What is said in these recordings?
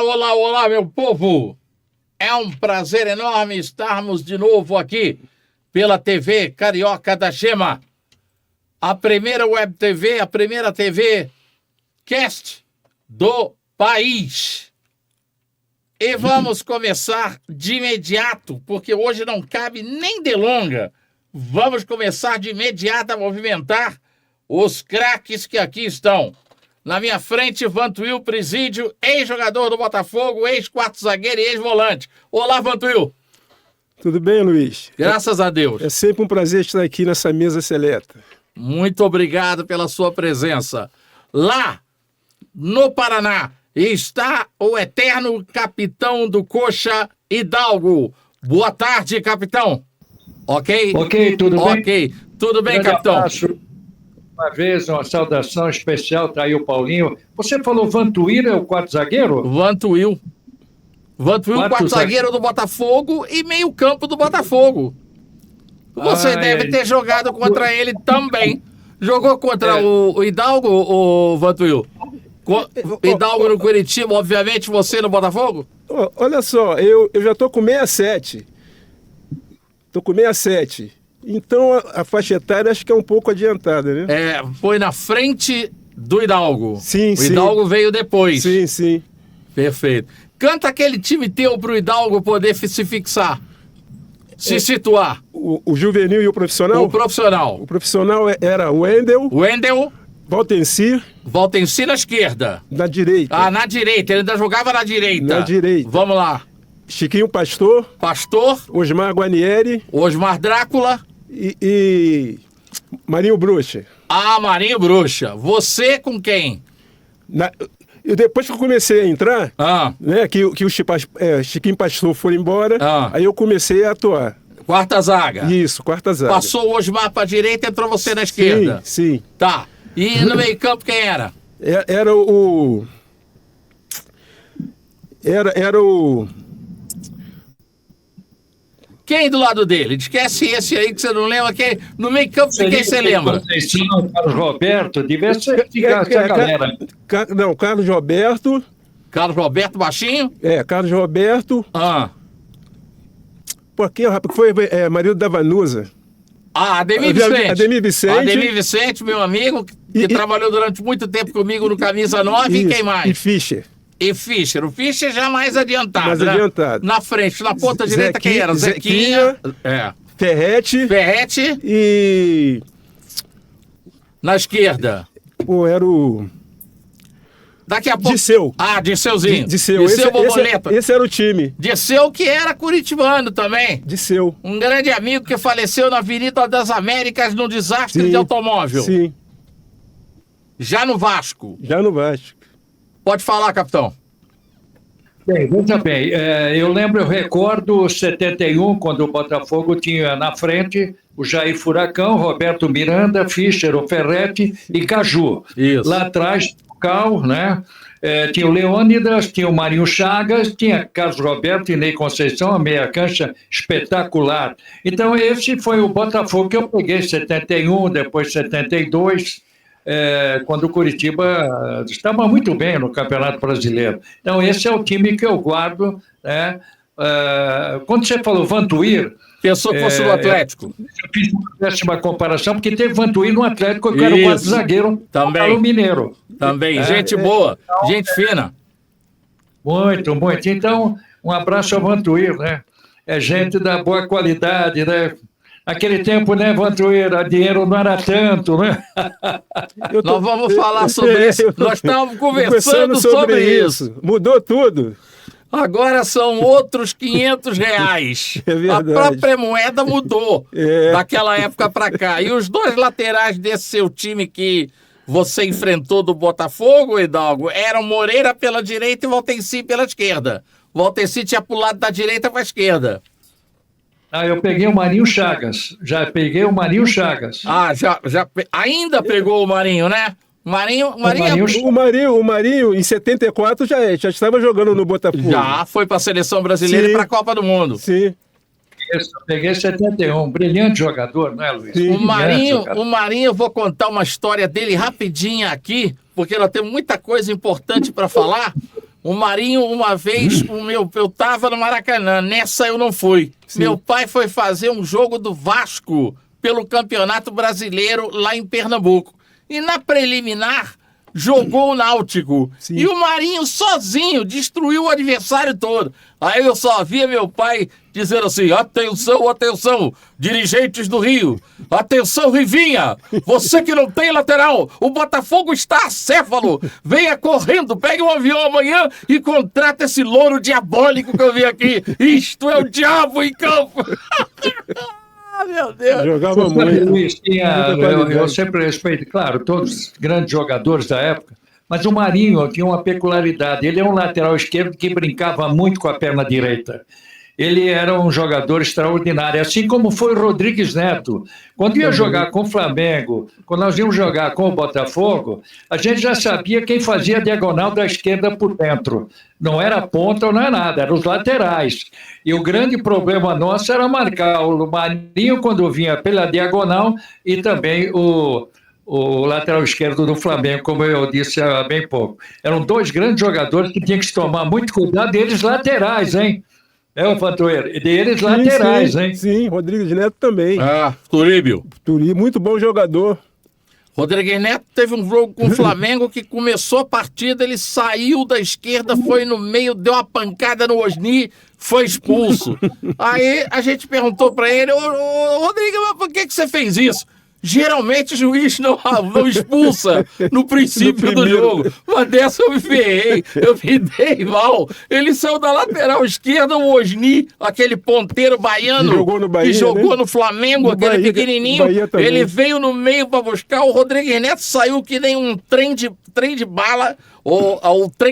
Olá, olá, olá, meu povo! É um prazer enorme estarmos de novo aqui pela TV Carioca da Gema, a primeira web TV, a primeira TV cast do país. E vamos começar de imediato, porque hoje não cabe nem delonga. Vamos começar de imediato a movimentar os craques que aqui estão. Na minha frente, Vantuil Presídio, ex-jogador do Botafogo, ex-quarto zagueiro e ex-volante. Olá, Vantuil. Tudo bem, Luiz? Graças a Deus. É sempre um prazer estar aqui nessa mesa seleta. Muito obrigado pela sua presença. Lá, no Paraná, está o eterno capitão do Coxa, Hidalgo. Boa tarde, capitão. Ok? Ok, tudo bem? Ok, tudo bem, Grande capitão. abraço. Uma vez, uma saudação especial, tá aí o Paulinho. Você falou Vantuil é o quarto zagueiro? Vantuil, quarto zagueiro do Botafogo e meio campo do Botafogo. Você deve ter jogado contra ele também. Jogou contra o Hidalgo, o Vantuil? Hidalgo no Curitiba, obviamente, você no Botafogo? Olha só, eu já tô com 67. Tô com 67. Então a faixa etária acho que é um pouco adiantada, né? Foi na frente do Hidalgo. Sim, o Hidalgo veio depois. Sim, sim. Perfeito. Canta aquele time teu pro Hidalgo poder se fixar. Se situar. O juvenil e o profissional? O profissional. O profissional era o Wendel. Valtencir na esquerda. na direita. Ah, na direita. Ele ainda jogava na direita. Na direita. Vamos lá. Chiquinho Pastor, Osmar Guarnieri Osmar Drácula. e Marinho Bruxa. Ah, Marinho Bruxa. Você com quem? E depois que eu comecei a entrar, né, que o Chiquinho Pastor foi embora, aí eu comecei a atuar. Quarta zaga. Isso, quarta zaga. Passou o Osmar pra direita e entrou você na esquerda. Sim. Tá. E no meio campo quem era? Era o... Quem do lado dele? Esquece esse aí que você não lembra. No meio campo de quem você lembra? Conceição, Carlos Roberto, devia ser essa galera. Não, Carlos Roberto. Carlos Roberto Baixinho? Carlos Roberto. Por quê, rapaz? Foi marido da Vanusa. Ademir Vicente. Ademir Vicente. Ademir Vicente, meu amigo, que trabalhou durante muito tempo comigo no Camisa 9. E quem mais? E Fischer. E Fischer. O Fischer já mais adiantado. Mais né? adiantado. Na frente, na ponta direita, quem era? Zequinha. Ferrete. E... Na esquerda. Era o... Daqui a pouco... Disseu. Disseuzinho. Disseu. Borboleta. Esse era o time. Disseu, que era curitibano também. Disseu. Um grande amigo que faleceu na Avenida das Américas num desastre de automóvel. Sim. Já no Vasco. Pode falar, capitão. Bem, veja bem, eu recordo 71, quando o Botafogo tinha na frente o Jair Furacão, Roberto Miranda, Fischer, o Ferretti e Caju. Isso. Lá atrás, o Cal, né? Tinha o Leônidas, tinha o Marinho Chagas, tinha Carlos Roberto e Ney Conceição, a meia cancha espetacular. Então esse foi o Botafogo que eu peguei, 71, depois 72, quando o Curitiba estava muito bem no Campeonato Brasileiro. Então esse é o time que eu guardo, né? Quando você falou Vantuil... Pensou que fosse do Atlético. Eu fiz uma comparação, porque teve Vantuil no Atlético, que era o quarto zagueiro também. do Mineiro. Também, gente boa, gente fina. Muito, muito. Então, um abraço ao Vantuil, né? É gente da boa qualidade, né? Naquele tempo, né, Vantuil, dinheiro não era tanto, né? Nós vamos falar sobre isso. Nós estávamos conversando sobre isso. Mudou tudo. Agora são outros R$500. É verdade. A própria moeda mudou daquela época para cá. E os dois laterais desse seu time que você enfrentou do Botafogo, Hidalgo, eram Moreira pela direita e Valtencir pela esquerda. Valtencir tinha pulado da direita para a esquerda. Eu peguei o Marinho Chagas. Já peguei o Marinho Chagas. Ainda pegou o Marinho, né? O Marinho, em 74, já estava jogando no Botafogo. Já foi para a Seleção Brasileira e para a Copa do Mundo. Sim. Isso, peguei 71. Brilhante jogador, não é, Luiz? Sim. O Marinho, eu vou contar uma história dele rapidinha aqui, porque nós temos muita coisa importante para falar. O Marinho, uma vez, eu tava no Maracanã, nessa eu não fui. Sim. Meu pai foi fazer um jogo do Vasco pelo Campeonato Brasileiro lá em Pernambuco. E na preliminar, jogou o Náutico. Sim. E o Marinho sozinho destruiu o adversário todo. Aí eu só via meu pai dizendo assim: atenção, atenção, dirigentes do Rio. Atenção, Rivinha, você que não tem lateral, o Botafogo está acéfalo. Venha correndo, pegue um avião amanhã e contrata esse louro diabólico que eu vi aqui. Isto é o diabo em campo. Meu Deus. Jogava muito. Luiz, Muita qualidade. eu sempre respeito, claro, todos os grandes jogadores da época, mas o Marinho tinha uma peculiaridade. Ele é um lateral esquerdo que brincava muito com a perna direita. Ele era um jogador extraordinário, assim como foi o Rodrigues Neto. Quando ia jogar com o Flamengo, quando nós íamos jogar com o Botafogo, a gente já sabia quem fazia a diagonal da esquerda por dentro. Não era ponta ou não é nada, eram os laterais. E o grande problema nosso era marcar o Marinho quando vinha pela diagonal e também o lateral esquerdo do Flamengo, como eu disse há bem pouco. Eram dois grandes jogadores que tinham que se tomar muito cuidado deles laterais, hein? O Fantoeiro, deles laterais, hein? Sim, Rodrigues Neto também. Turíbio. Muito bom jogador. Rodrigues Neto teve um jogo com o Flamengo que começou a partida, ele saiu da esquerda, foi no meio, deu uma pancada no Osni, foi expulso. Aí a gente perguntou pra ele: ô Rodrigues, mas por que você fez isso? Geralmente o juiz não expulsa no princípio do jogo. Mas dessa eu me ferrei, eu me dei mal. Ele saiu da lateral esquerda, o Osni, aquele ponteiro baiano que jogou no Flamengo, no aquele Bahia, pequenininho. Ele veio no meio para buscar. O Rodrigues Neto saiu que nem um trem de bala,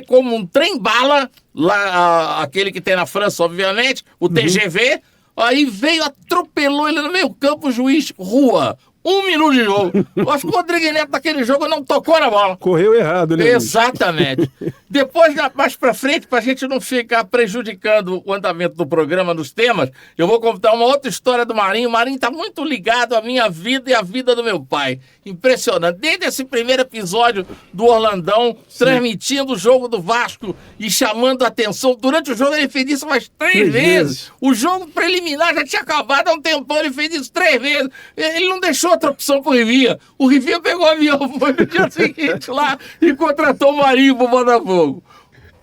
como um trem-bala, lá, aquele que tem na França, obviamente, o TGV. Aí veio, atropelou ele no meio campo, o juiz, rua. 1 minuto de jogo. Eu acho que o Rodrigues Neto naquele jogo não tocou na bola. Correu errado, né? Exatamente. Depois, mais pra frente, pra gente não ficar prejudicando o andamento do programa nos temas, eu vou contar uma outra história do Marinho. O Marinho tá muito ligado à minha vida e à vida do meu pai. Impressionante. Desde esse primeiro episódio do Orlandão, transmitindo o jogo do Vasco e chamando a atenção. Durante o jogo ele fez isso umas 3 vezes. O jogo preliminar já tinha acabado há um tempão, ele fez isso 3 vezes. Ele não deixou outra opção pro Rivinha. O Rivinha pegou o avião, foi no dia seguinte lá e contratou o Marinho pro Botafogo.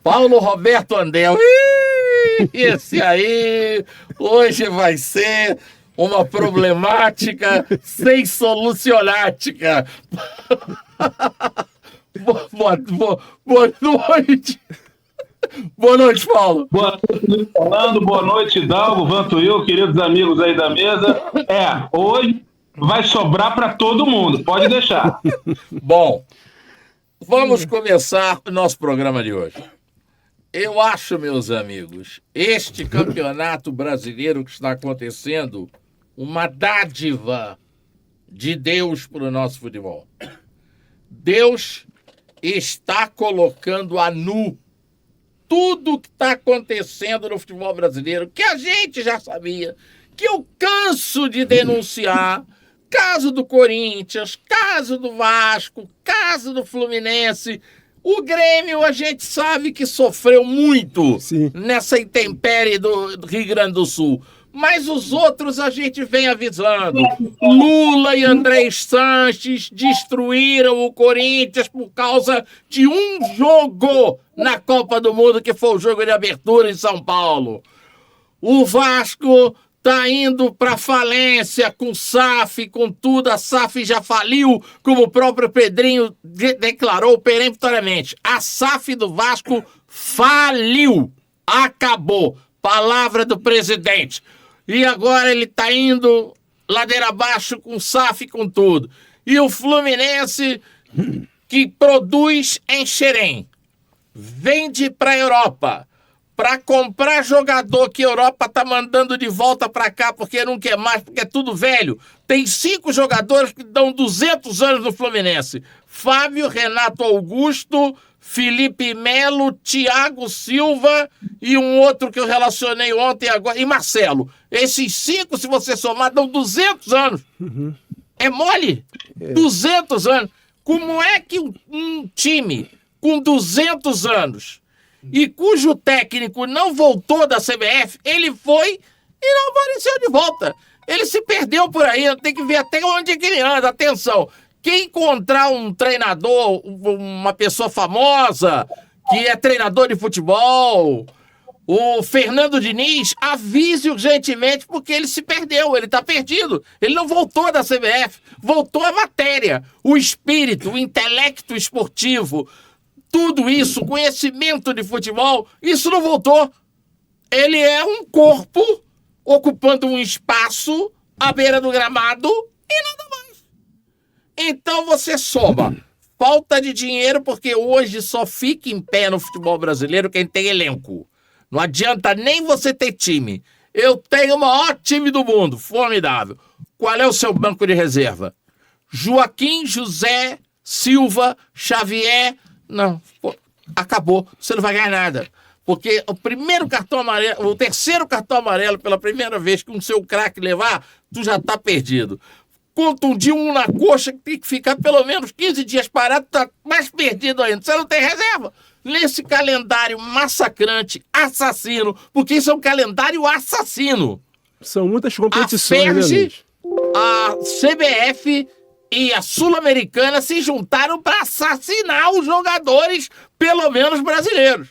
Paulo Roberto Andel. Esse aí hoje vai ser uma problemática sem solucionática. Boa noite. Boa noite, Paulo. Boa noite, Fernando. Boa noite, Dalgo, Vantuil, queridos amigos aí da mesa. Hoje vai sobrar para todo mundo, pode deixar. Bom, vamos começar o nosso programa de hoje. Eu acho, meus amigos, este campeonato brasileiro que está acontecendo uma dádiva de Deus para o nosso futebol. Deus está colocando a nu tudo que está acontecendo no futebol brasileiro, que a gente já sabia, que eu canso de denunciar. Caso do Corinthians, caso do Vasco, caso do Fluminense. O Grêmio, a gente sabe que sofreu muito nessa intempérie do Rio Grande do Sul. Mas os outros a gente vem avisando. Lula e André Sanches destruíram o Corinthians por causa de um jogo na Copa do Mundo, que foi o jogo de abertura em São Paulo. O Vasco está indo para falência com SAF, com tudo. A SAF já faliu, como o próprio Pedrinho declarou peremptoriamente. A SAF do Vasco faliu. Acabou. Palavra do presidente. E agora ele está indo ladeira abaixo com SAF, com tudo. E o Fluminense, que produz em Xerém, vende para a Europa. Para comprar jogador que a Europa tá mandando de volta para cá porque não quer mais, porque é tudo velho. Tem 5 jogadores que dão 200 anos no Fluminense. Fábio, Renato Augusto, Felipe Melo, Thiago Silva e um outro que eu relacionei ontem agora, e Marcelo. Esses 5, se você somar, dão 200 anos. É mole? 200 anos. Como é que um time com 200 anos e cujo técnico não voltou da CBF, ele foi e não apareceu de volta. Ele se perdeu por aí, tem que ver até onde é que ele anda. Atenção, quem encontrar um treinador, uma pessoa famosa, que é treinador de futebol, o Fernando Diniz, avise urgentemente, porque ele se perdeu, ele tá perdido. Ele não voltou da CBF, voltou a matéria, o espírito, o intelecto esportivo, tudo isso, conhecimento de futebol, isso não voltou. Ele é um corpo ocupando um espaço à beira do gramado e nada mais. Então você soma falta de dinheiro, porque hoje só fica em pé no futebol brasileiro quem tem elenco. Não adianta nem você ter time. Eu tenho o maior time do mundo, formidável. Qual é o seu banco de reserva? Joaquim, José, Silva, Xavier. Não, pô, acabou. Você não vai ganhar nada. Porque o primeiro cartão amarelo, o terceiro cartão amarelo, pela primeira vez que um seu craque levar, tu já tá perdido. Contundiu um na coxa, que tem que ficar pelo menos 15 dias parado, tá mais perdido ainda. Você não tem reserva. Nesse calendário massacrante, assassino, porque isso é um calendário assassino. São muitas competições, A né, FERJ, Luiz? a CBF e a Sul-Americana se juntaram para assassinar os jogadores, pelo menos brasileiros.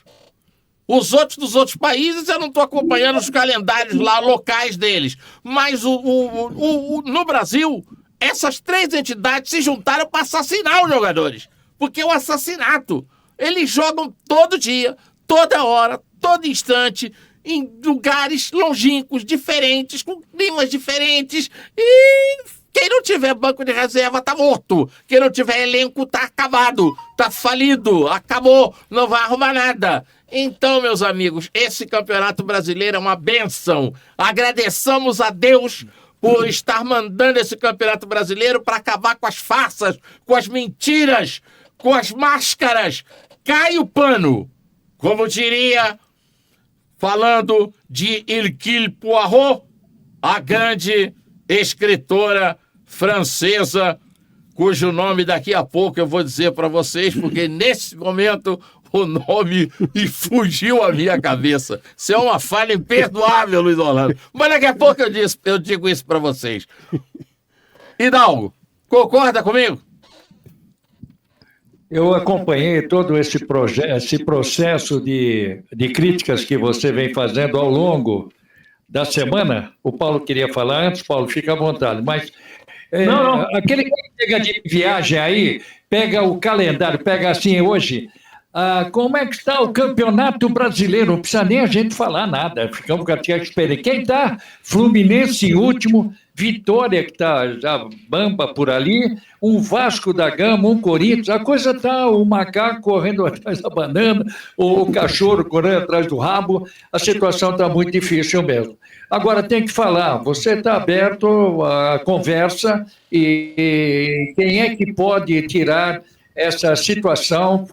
Os outros dos outros países, eu não estou acompanhando os calendários lá locais deles. Mas no Brasil, essas três entidades se juntaram para assassinar os jogadores. Porque é um assassinato. Eles jogam todo dia, toda hora, todo instante, em lugares longínquos, diferentes, com climas diferentes. E quem não tiver banco de reserva tá morto. Quem não tiver elenco tá acabado, tá falido, acabou, não vai arrumar nada. Então, meus amigos, esse Campeonato Brasileiro é uma bênção. Agradeçamos a Deus por estar mandando esse Campeonato Brasileiro para acabar com as farsas, com as mentiras, com as máscaras. Cai o pano. Como diria, falando de Hercule Poirot, a grande escritora francesa, cujo nome daqui a pouco eu vou dizer para vocês, porque nesse momento o nome e fugiu à minha cabeça. Isso é uma falha imperdoável, Luiz Orlando. Mas daqui a pouco eu digo isso para vocês. Hidalgo, concorda comigo? Eu acompanhei todo esse processo de críticas que você vem fazendo ao longo da semana. O Paulo queria falar antes, Paulo, fica à vontade. Mas Não. aquele que chega de viagem aí, pega o calendário, pega assim hoje, como é que está o Campeonato Brasileiro? Não precisa nem a gente falar nada, ficamos com a experiência. Quem está? Fluminense em último, Vitória que está já bamba por ali, um Vasco da Gama, um Corinthians, a coisa está, o macaco correndo atrás da banana, o cachorro correndo atrás do rabo, a situação está muito difícil mesmo. Agora tem que falar, você está aberto à conversa e quem é que pode tirar essa situação,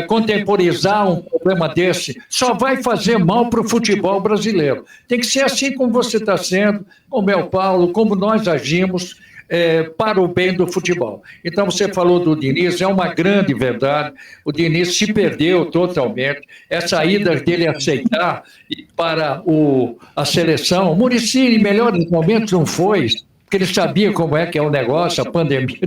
contemporizar um problema desse, só vai fazer mal para o futebol brasileiro. Tem que ser assim como você está sendo, como é o Paulo, como nós agimos para o bem do futebol. Então, você falou do Diniz, é uma grande verdade, o Diniz se perdeu totalmente, essa ida dele aceitar para a seleção, o Muricy, em melhores momentos, não foi, porque ele sabia como é que é o negócio, a pandemia,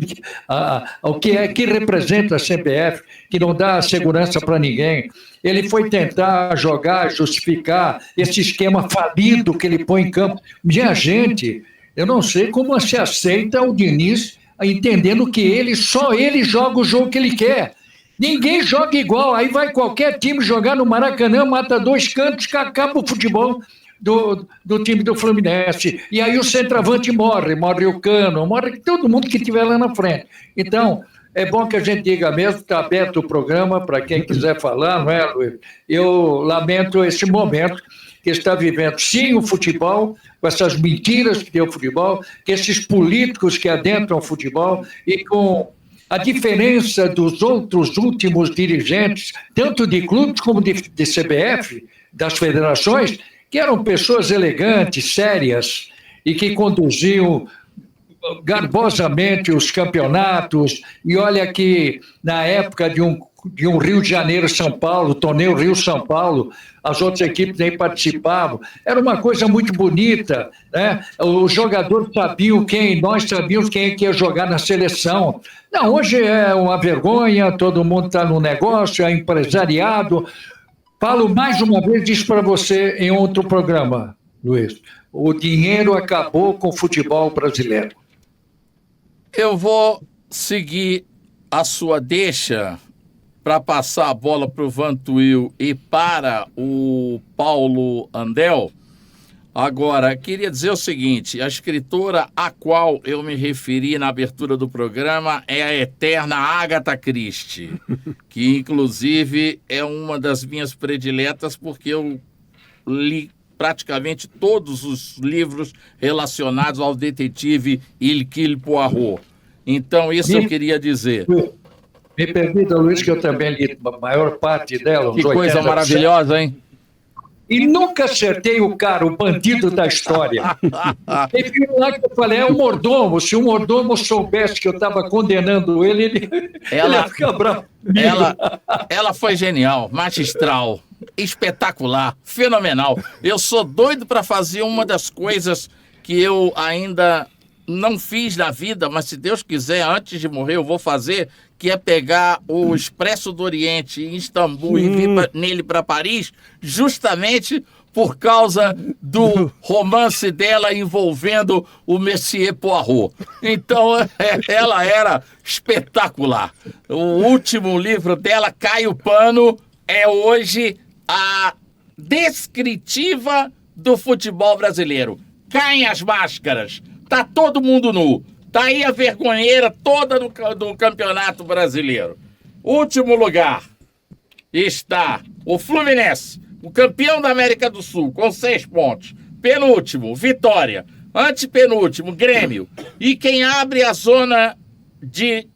o que é que representa a CBF, que não dá segurança para ninguém. Ele foi tentar jogar, justificar esse esquema falido que ele põe em campo. Minha gente, eu não sei como se aceita o Diniz entendendo que só ele joga o jogo que ele quer. Ninguém joga igual, aí vai qualquer time jogar no Maracanã, mata dois cantos, que acaba o futebol do time do Fluminense. E aí o centroavante morre o Cano, morre todo mundo que estiver lá na frente. Então, é bom que a gente diga mesmo, está aberto o programa para quem quiser falar, não é, Luiz? Eu lamento esse momento que está vivendo, sim, o futebol, com essas mentiras que tem o futebol, que esses políticos que adentram o futebol e com a diferença dos outros últimos dirigentes, tanto de clubes como de CBF, das federações, que eram pessoas elegantes, sérias, e que conduziam garbosamente os campeonatos. E olha que, na época de um de um Rio de Janeiro, São Paulo, torneio Rio-São Paulo, as outras equipes nem participavam. Era uma coisa muito bonita, né? Os jogadores sabiam nós sabíamos quem ia jogar na seleção. Não, hoje é uma vergonha, todo mundo está no negócio, é empresariado. Falo mais uma vez disso para você em outro programa, Luiz. O dinheiro acabou com o futebol brasileiro. Eu vou seguir a sua deixa para passar a bola para o Vantuil e para o Paulo Andel. Agora, queria dizer o seguinte, a escritora a qual eu me referi na abertura do programa é a eterna Agatha Christie, que inclusive é uma das minhas prediletas porque eu li praticamente todos os livros relacionados ao detetive Hercule Poirot. Então, isso eu queria dizer. Me permita, Luiz, que eu também li a maior parte dela. Que coisa maravilhosa, hein? E nunca acertei o cara, o bandido da história. E lá que eu falei, é o mordomo. Se o mordomo soubesse que eu estava condenando ele, ele ia ficar bravo. Ela foi genial, magistral, espetacular, fenomenal. Eu sou doido para fazer uma das coisas que eu ainda não fiz na vida, mas se Deus quiser, antes de morrer eu vou fazer, que é pegar o Expresso do Oriente em Istambul e vir nele para Paris, justamente por causa do romance dela envolvendo o Monsieur Poirot. Então, ela era espetacular. O último livro dela, Cai o Pano, é hoje a descritiva do futebol brasileiro. Caem as máscaras, tá todo mundo nu. Tá aí a vergonheira toda do Campeonato Brasileiro. Último lugar está o Fluminense, o campeão da América do Sul, com 6 pontos. Penúltimo, Vitória. Antepenúltimo, Grêmio. E quem abre a zona de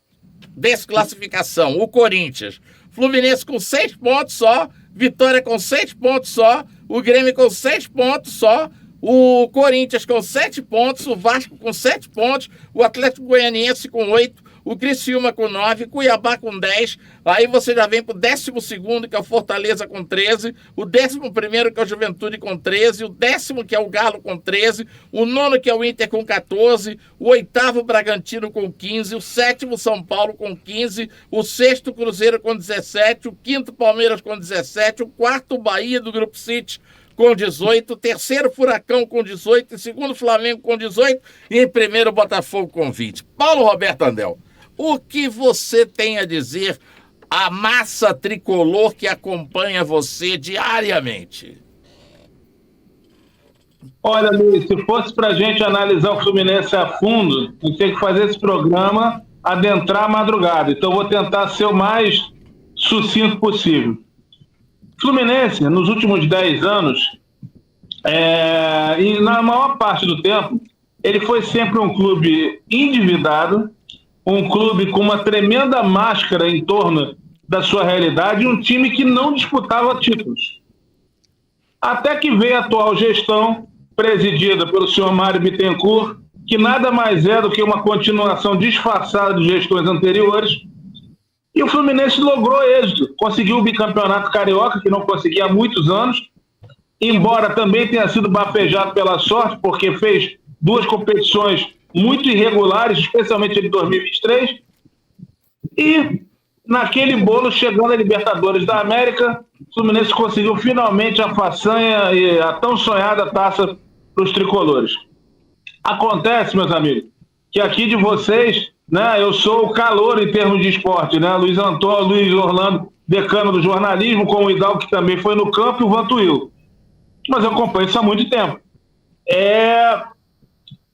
desclassificação, o Corinthians. Fluminense com 6 pontos só, Vitória com 6 pontos só, o Grêmio com 6 pontos só, o Corinthians com 7 pontos, o Vasco com 7 pontos, o Atlético Goianiense com 8, o Criciúma com 9, Cuiabá com 10, aí você já vem pro 12º, que é o Fortaleza com 13, o 11º, que é o Juventude com 13, o 10º, que é o Galo com 13, o 9º, que é o Inter com 14, o 8º, Bragantino com 15, o 7º, São Paulo com 15, o 6º, Cruzeiro com 17, o 5º, Palmeiras com 17, o 4º, Bahia do Grupo City com 18, o 3º Furacão com 18, o 2º Flamengo com 18 e em primeiro Botafogo com 20. Paulo Roberto Andel, o que você tem a dizer à massa tricolor que acompanha você diariamente? Olha, Luiz, se fosse para a gente analisar o Fluminense a fundo, a gente tem que fazer esse programa adentrar a madrugada. Então, eu vou tentar ser o mais sucinto possível. Fluminense, nos últimos 10 anos, e na maior parte do tempo, ele foi sempre um clube endividado, um clube com uma tremenda máscara em torno da sua realidade e um time que não disputava títulos. Até que veio a atual gestão, presidida pelo senhor Mário Bittencourt, que nada mais é do que uma continuação disfarçada de gestões anteriores. E o Fluminense logrou êxito, conseguiu o bicampeonato carioca, que não conseguia há muitos anos, embora também tenha sido bafejado pela sorte, porque fez 2 competições muito irregulares, especialmente em 2023, e naquele bolo, chegando a Libertadores da América, o Fluminense conseguiu finalmente a façanha e a tão sonhada taça para os tricolores. Acontece, meus amigos, que aqui de vocês, né, eu sou o calor em termos de esporte, né? Luiz Orlando, decano do jornalismo, com o Hidalgo, que também foi no campo, e o Vantuil. Mas eu acompanho isso há muito tempo.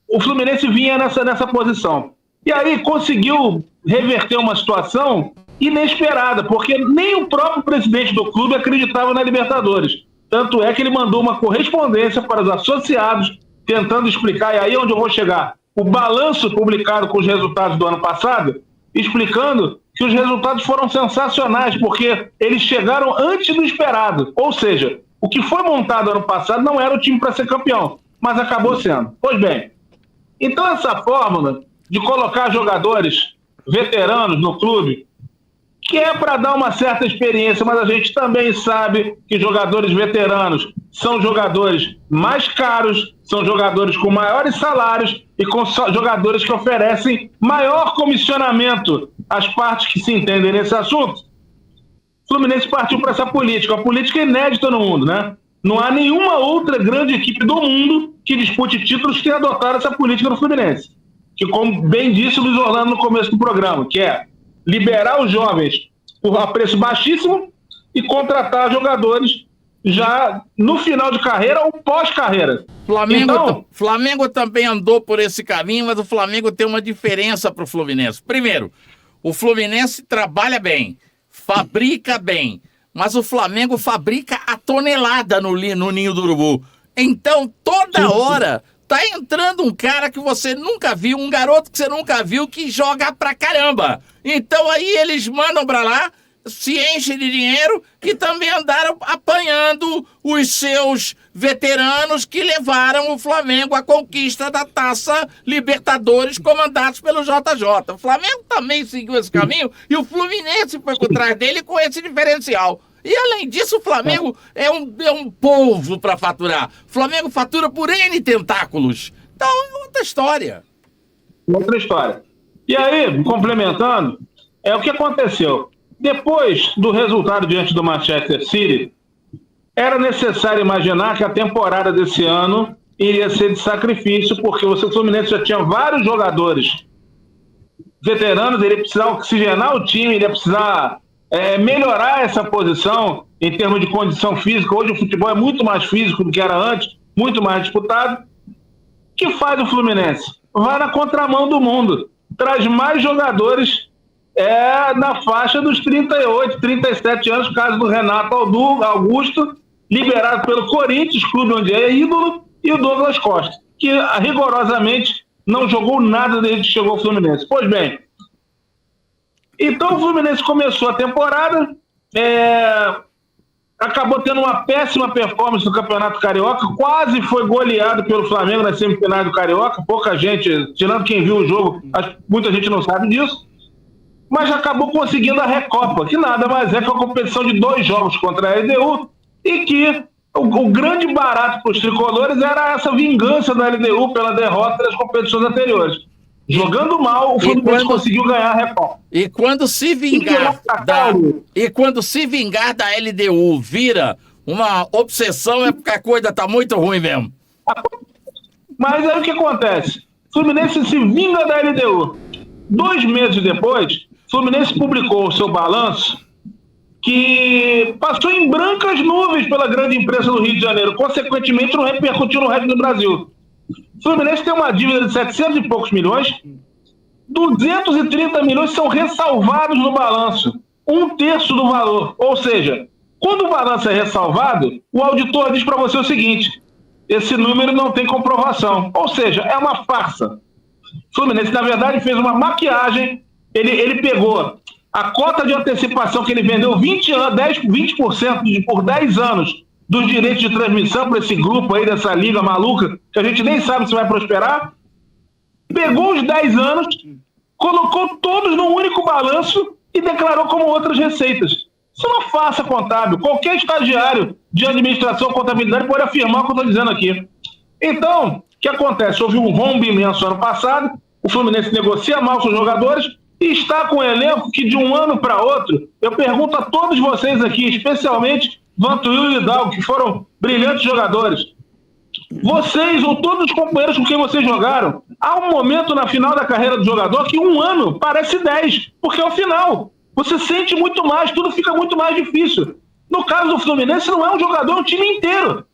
O Fluminense vinha nessa posição. E aí conseguiu reverter uma situação inesperada, porque nem o próprio presidente do clube acreditava na Libertadores. Tanto é que ele mandou uma correspondência para os associados, tentando explicar, e aí onde eu vou chegar, o balanço publicado com os resultados do ano passado, explicando que os resultados foram sensacionais, porque eles chegaram antes do esperado. Ou seja, o que foi montado ano passado não era o time para ser campeão, mas acabou sendo. Pois bem, então essa fórmula de colocar jogadores veteranos no clube que é para dar uma certa experiência, mas a gente também sabe que jogadores veteranos são jogadores mais caros, são jogadores com maiores salários e com jogadores que oferecem maior comissionamento às partes que se entendem nesse assunto. O Fluminense partiu para essa política, uma política inédita no mundo, né? Não há nenhuma outra grande equipe do mundo que dispute títulos que tenha adotado essa política no Fluminense. Que, como bem disse o Luiz Orlando no começo do programa, que é liberar os jovens a preço baixíssimo e contratar jogadores já no final de carreira ou pós-carreira. Flamengo também andou por esse caminho, mas o Flamengo tem uma diferença para o Fluminense. Primeiro, o Fluminense trabalha bem, fabrica bem, mas o Flamengo fabrica a tonelada no Ninho do Urubu. Então, toda hora tá entrando um cara que você nunca viu, um garoto que você nunca viu, que joga pra caramba. Então aí eles mandam pra lá, se enchem de dinheiro, e também andaram apanhando os seus veteranos que levaram o Flamengo à conquista da Taça Libertadores, comandados pelo JJ. O Flamengo também seguiu esse caminho e o Fluminense foi por trás dele com esse diferencial. E além disso, o Flamengo é um polvo para faturar. O Flamengo fatura por N tentáculos. Então é outra história. Outra história. E aí, complementando, o que aconteceu. Depois do resultado diante do Manchester City, era necessário imaginar que a temporada desse ano iria ser de sacrifício, porque o Fluminense já tinha vários jogadores veteranos, ele ia precisar oxigenar o time, ele ia precisar melhorar essa posição em termos de condição física. Hoje o futebol é muito mais físico do que era antes, muito mais disputado. O que faz o Fluminense? Vai na contramão do mundo, traz mais jogadores na faixa dos 38, 37 anos, caso do Renato Augusto, liberado pelo Corinthians, clube onde é ídolo, e o Douglas Costa, que rigorosamente não jogou nada desde que chegou ao Fluminense. Pois bem, então o Fluminense começou a temporada, acabou tendo uma péssima performance no Campeonato Carioca, quase foi goleado pelo Flamengo nas semifinais do Carioca, pouca gente, tirando quem viu o jogo, muita gente não sabe disso, mas acabou conseguindo a Recopa, que nada mais é que a competição de 2 jogos contra a LDU, e que o grande barato para os tricolores era essa vingança da LDU pela derrota das competições anteriores. Jogando mal, o Fluminense conseguiu ganhar a Recopa. E quando se vingar da LDU vira uma obsessão, é porque a coisa tá muito ruim mesmo. Mas aí o que acontece? O Fluminense se vinga da LDU. 2 meses depois, o Fluminense publicou o seu balanço, que passou em brancas nuvens pela grande imprensa do Rio de Janeiro. Consequentemente, não repercutiu no resto do Brasil. O Fluminense tem uma dívida de 700 e poucos milhões, 230 milhões são ressalvados no balanço, 1/3 do valor. Ou seja, quando o balanço é ressalvado, o auditor diz para você o seguinte: esse número não tem comprovação. Ou seja, é uma farsa. O Fluminense, na verdade, fez uma maquiagem, ele pegou a cota de antecipação que ele vendeu 20% por 10 anos dos direitos de transmissão para esse grupo aí, dessa liga maluca, que a gente nem sabe se vai prosperar, pegou os 10 anos, colocou todos num único balanço e declarou como outras receitas. Isso não é farsa contábil. Qualquer estagiário de administração ou contabilidade pode afirmar o que eu estou dizendo aqui. Então, o que acontece? Houve um rombo imenso ano passado, o Fluminense negocia mal seus jogadores e está com um elenco que de um ano para outro, eu pergunto a todos vocês aqui, especialmente Vantuil e Hidalgo, que foram brilhantes jogadores. Vocês ou todos os companheiros com quem vocês jogaram, há um momento na final da carreira do jogador que 1 ano parece 10, porque é o final. Você sente muito mais, tudo fica muito mais difícil. No caso do Fluminense, não é um jogador, é um time inteiro.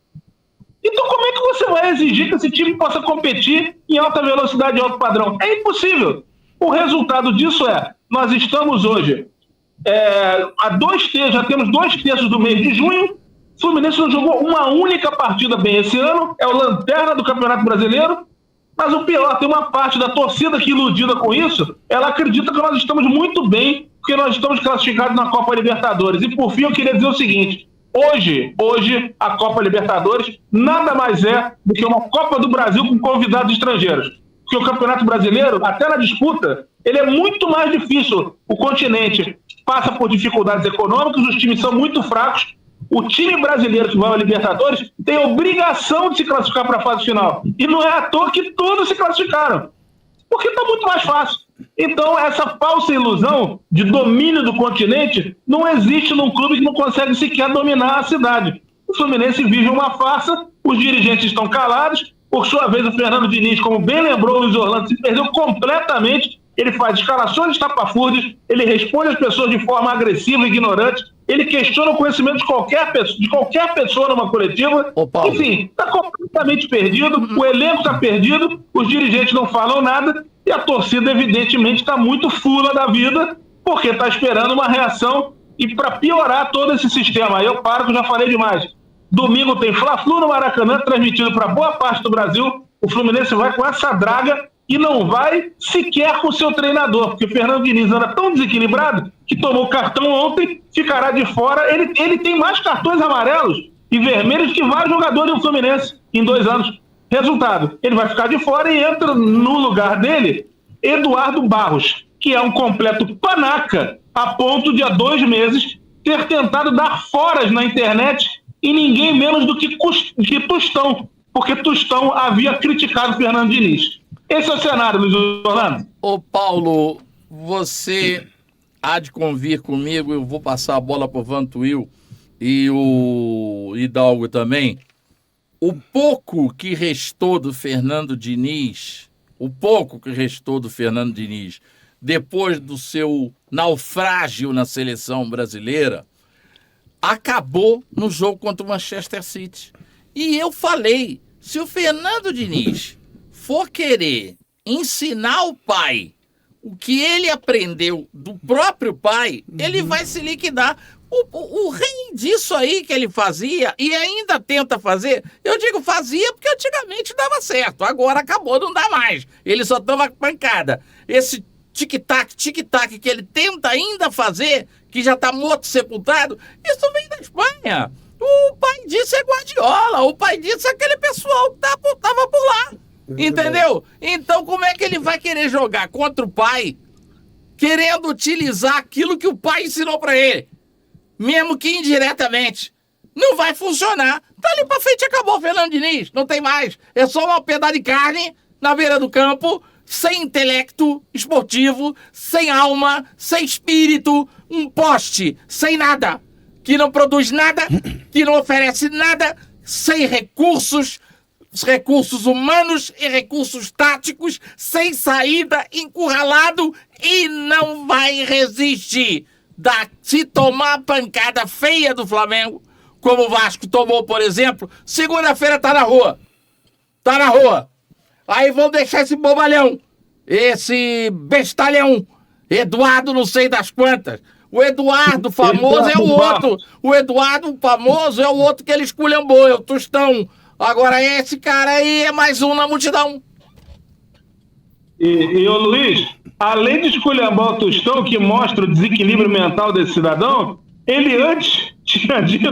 Então como é que você vai exigir que esse time possa competir em alta velocidade e alto padrão? É impossível. O resultado disso nós estamos hoje já temos 2/3 do mês de junho, o Fluminense não jogou uma única partida bem esse ano, é o lanterna do Campeonato Brasileiro, mas o pior, tem uma parte da torcida que, iludida com isso, ela acredita que nós estamos muito bem, porque nós estamos classificados na Copa Libertadores. E por fim eu queria dizer o seguinte: hoje a Copa Libertadores nada mais é do que uma Copa do Brasil com convidados estrangeiros. Porque o Campeonato Brasileiro, até na disputa, ele é muito mais difícil. O continente passa por dificuldades econômicas, os times são muito fracos. O time brasileiro que vai à Libertadores tem obrigação de se classificar para a fase final. E não é à toa que todos se classificaram. Porque está muito mais fácil. Então, essa falsa ilusão de domínio do continente não existe num clube que não consegue sequer dominar a cidade. O Fluminense vive uma farsa, os dirigentes estão calados. Por sua vez, o Fernando Diniz, como bem lembrou o Luiz Orlando, se perdeu completamente. Ele faz escalações estapafúrdias, ele responde às pessoas de forma agressiva e ignorante, ele questiona o conhecimento de qualquer pessoa numa coletiva. Enfim, está completamente perdido, o elenco está perdido, os dirigentes não falam nada e a torcida, evidentemente, está muito fula da vida porque está esperando uma reação e para piorar todo esse sistema. Aí eu paro que eu já falei demais. Domingo tem Fla-Flu no Maracanã, transmitido para boa parte do Brasil. O Fluminense vai com essa draga e não vai sequer com o seu treinador, porque o Fernando Diniz anda tão desequilibrado que tomou cartão ontem, ficará de fora. Ele tem mais cartões amarelos e vermelhos que vários jogadores do Fluminense em 2 anos. Resultado, ele vai ficar de fora e entra no lugar dele Eduardo Barros, que é um completo panaca, a ponto de há 2 meses ter tentado dar foras na internet e ninguém menos do que Tostão, porque Tostão havia criticado o Fernando Diniz. Esse é o cenário, Luiz Orlando. Ô Paulo, você há de convir comigo, eu vou passar a bola para o Vantuil e o Hidalgo também. O pouco que restou do Fernando Diniz, depois do seu naufrágio na seleção brasileira, acabou no jogo contra o Manchester City. E eu falei, se o Fernando Diniz for querer ensinar o pai o que ele aprendeu do próprio pai, ele vai se liquidar. O rei disso aí que ele fazia e ainda tenta fazer, eu digo fazia porque antigamente dava certo, agora acabou, não dá mais. Ele só toma pancada. Esse tic-tac que ele tenta ainda fazer, que já tá morto, sepultado, isso vem da Espanha. O pai disso é Guardiola, o pai disso é aquele pessoal que tava por lá. Entendeu? Então como é que ele vai querer jogar contra o pai, querendo utilizar aquilo que o pai ensinou pra ele? Mesmo que indiretamente. Não vai funcionar. Dali pra frente acabou o Fernando Diniz. Não tem mais. É só uma pedaço de carne na beira do campo, sem intelecto esportivo, sem alma, sem espírito, um poste, sem nada. Que não produz nada, que não oferece nada, sem recursos humanos e recursos táticos, sem saída, encurralado e não vai resistir. Se tomar a pancada feia do Flamengo, como o Vasco tomou, por exemplo, segunda-feira tá na rua. Aí vão deixar esse bobalhão, esse bestalhão, Eduardo não sei das quantas. O Eduardo famoso é o outro. O Eduardo famoso é o outro que ele esculhambou, é o Tostão. Agora esse cara aí é mais um na multidão. E ô Luiz, além de esculhambar o Tostão, que mostra o desequilíbrio mental desse cidadão, ele antes tinha dito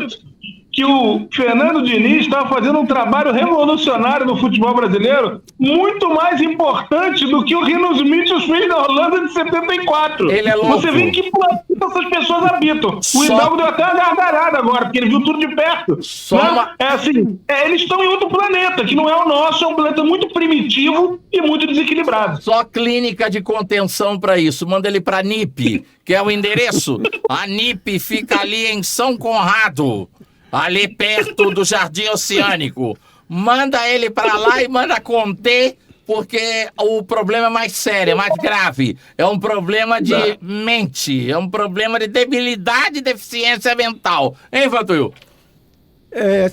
que o Fernando Diniz estava fazendo um trabalho revolucionário no futebol brasileiro, muito mais importante do que o Rino Smith fez na Holanda de 74. Ele é louco. Você vê em que planeta essas pessoas habitam. O Hidalgo deu até uma gargalhada agora, porque ele viu tudo de perto. Eles estão em outro planeta, que não é o nosso, é um planeta muito primitivo e muito desequilibrado. Só clínica de contenção para isso. Manda ele para NIP, que é o endereço. A NIP fica ali em São Conrado, ali perto do Jardim Oceânico. Manda ele para lá e manda conter, porque o problema é mais sério, é mais grave. É um problema de mente, é um problema de debilidade e deficiência mental. Hein, Vantuil?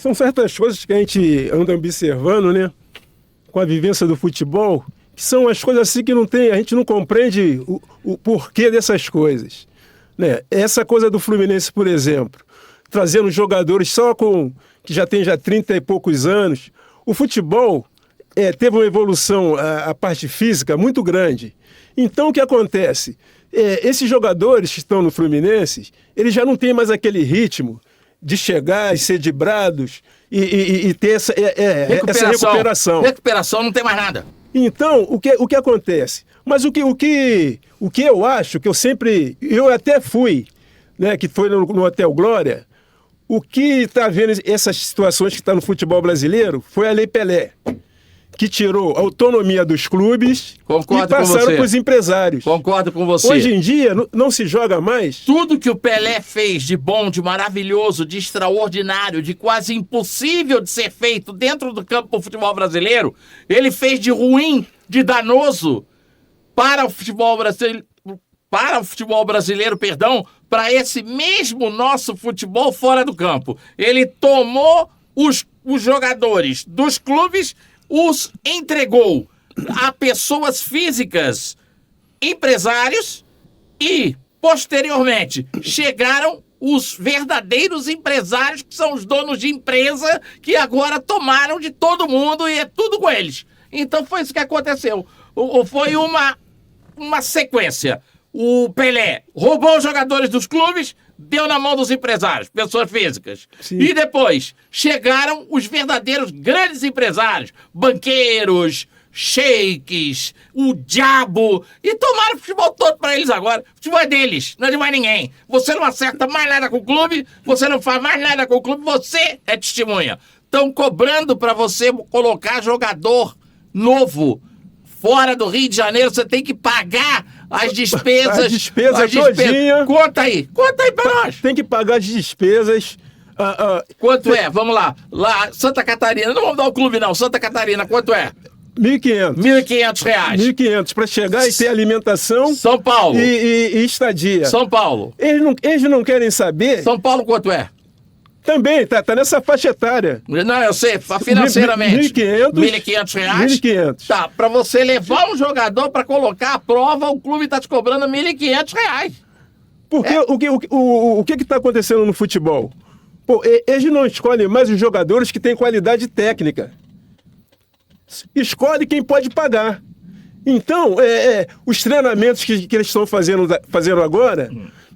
São certas coisas que a gente anda observando, né? Com a vivência do futebol, que são as coisas assim que a gente não compreende o porquê dessas coisas. Né? Essa coisa do Fluminense, por exemplo, trazendo jogadores que já tem 30 e poucos anos. O futebol teve uma evolução, a parte física, muito grande. Então, o que acontece? Esses jogadores que estão no Fluminense, eles já não têm mais aquele ritmo de chegar e ser dribrados e ter essa recuperação. Recuperação não tem mais nada. Então, o que acontece? Mas o que eu acho, que eu até fui né, que foi no Hotel Glória, o que está vendo essas situações que está no futebol brasileiro foi a Lei Pelé, que tirou a autonomia dos clubes Concordo e passaram com você. para os empresários. Concordo com você. Hoje em dia, não se joga mais. Tudo que o Pelé fez de bom, de maravilhoso, de extraordinário, de quase impossível de ser feito dentro do campo do futebol brasileiro, ele fez de ruim, de danoso para o futebol brasileiro, para esse mesmo nosso futebol fora do campo. Ele tomou os jogadores dos clubes, os entregou a pessoas físicas, empresários, e, posteriormente, chegaram os verdadeiros empresários, que são os donos de empresa, que agora tomaram de todo mundo e é tudo com eles. Então foi isso que aconteceu. Foi uma sequência. O Pelé roubou os jogadores dos clubes, deu na mão dos empresários, pessoas físicas. Sim. E depois chegaram os verdadeiros grandes empresários, banqueiros, sheiks, o diabo, e tomaram o futebol todo para eles agora. O futebol é deles, não é de mais ninguém. Você não acerta mais nada com o clube, você não faz mais nada com o clube, você é testemunha. Estão cobrando para você colocar jogador novo fora do Rio de Janeiro, você tem que pagar as despesas. A despesa todinha. Conta aí pra nós. Tem que pagar as despesas. Quanto é? Vamos lá. Lá, Santa Catarina, não vamos dar o clube não, Santa Catarina, quanto é? R$ 1.500. R$ 1.500. 1.500 para chegar e ter alimentação São Paulo. e estadia. São Paulo. Eles não querem saber. São Paulo quanto é? Também, tá nessa faixa etária. Não, eu sei, financeiramente. 1.500. 1.500 reais? 1.500. Tá, pra você levar um jogador pra colocar a prova, o clube tá te cobrando R$ 1.500. Porque o que está acontecendo no futebol? Pô, eles não escolhem mais os jogadores que têm qualidade técnica. Escolhe quem pode pagar. Então, os treinamentos que eles estão fazendo agora,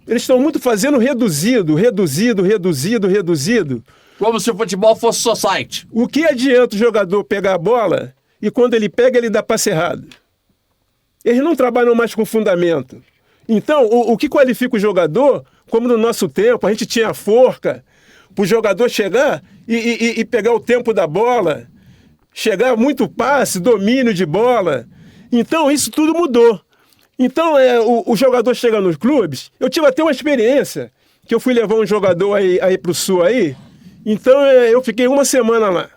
eles estão muito fazendo reduzido. Como se o futebol fosse society. O que adianta o jogador pegar a bola e quando ele pega, ele dá passe errado? Eles não trabalham mais com fundamento. Então, o que qualifica o jogador, como no nosso tempo, a gente tinha a forca, para o jogador chegar e pegar o tempo da bola, chegar muito passe, domínio de bola. Então, isso tudo mudou. Então, o jogador chega nos clubes. Eu tive até uma experiência, que eu fui levar um jogador aí para o Sul aí. Então, eu fiquei uma semana lá.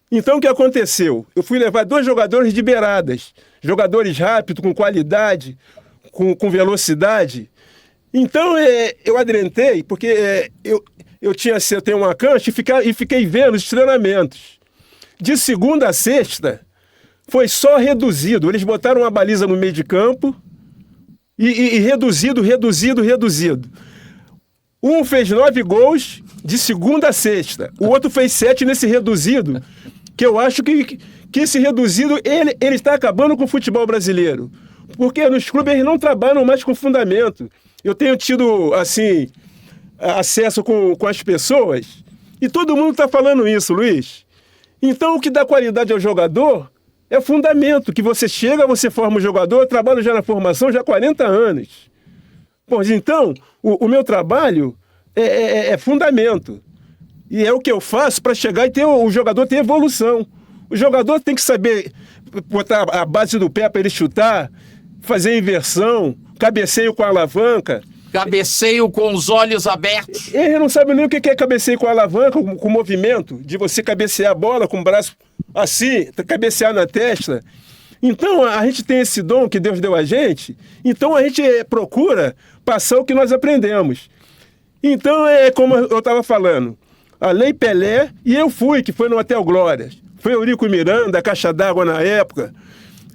Então, o que aconteceu? Eu fui levar 2 jogadores de beiradas. Jogadores rápidos, com qualidade, com velocidade. Então, eu adrentei, porque eu tenho uma cancha e fiquei vendo os treinamentos. De segunda a sexta, foi só reduzido. Eles botaram uma baliza no meio de campo e reduzido. Um fez 9 gols de segunda a sexta. O outro fez 7 nesse reduzido, que eu acho que esse reduzido, ele está acabando com o futebol brasileiro. Porque nos clubes eles não trabalham mais com fundamento. Eu tenho tido, assim, acesso com as pessoas e todo mundo está falando isso, Luiz. Então, o que dá qualidade ao jogador é fundamento, que você chega, você forma um jogador, eu trabalho já na formação já há 40 anos. Pois então, o meu trabalho é fundamento. E é o que eu faço para chegar e o jogador ter evolução. O jogador tem que saber botar a base do pé para ele chutar, fazer inversão, cabeceio com a alavanca. Cabeceio com os olhos abertos. Ele não sabe nem o que é cabeceio com a alavanca, com movimento, de você cabecear a bola com o braço assim, cabecear na testa. Então, a gente tem esse dom que Deus deu a gente, então a gente procura passar o que nós aprendemos. Então, como eu estava falando, a Lei Pelé, e eu fui, que foi no Hotel Glória. Foi Eurico Miranda, Caixa d'Água na época,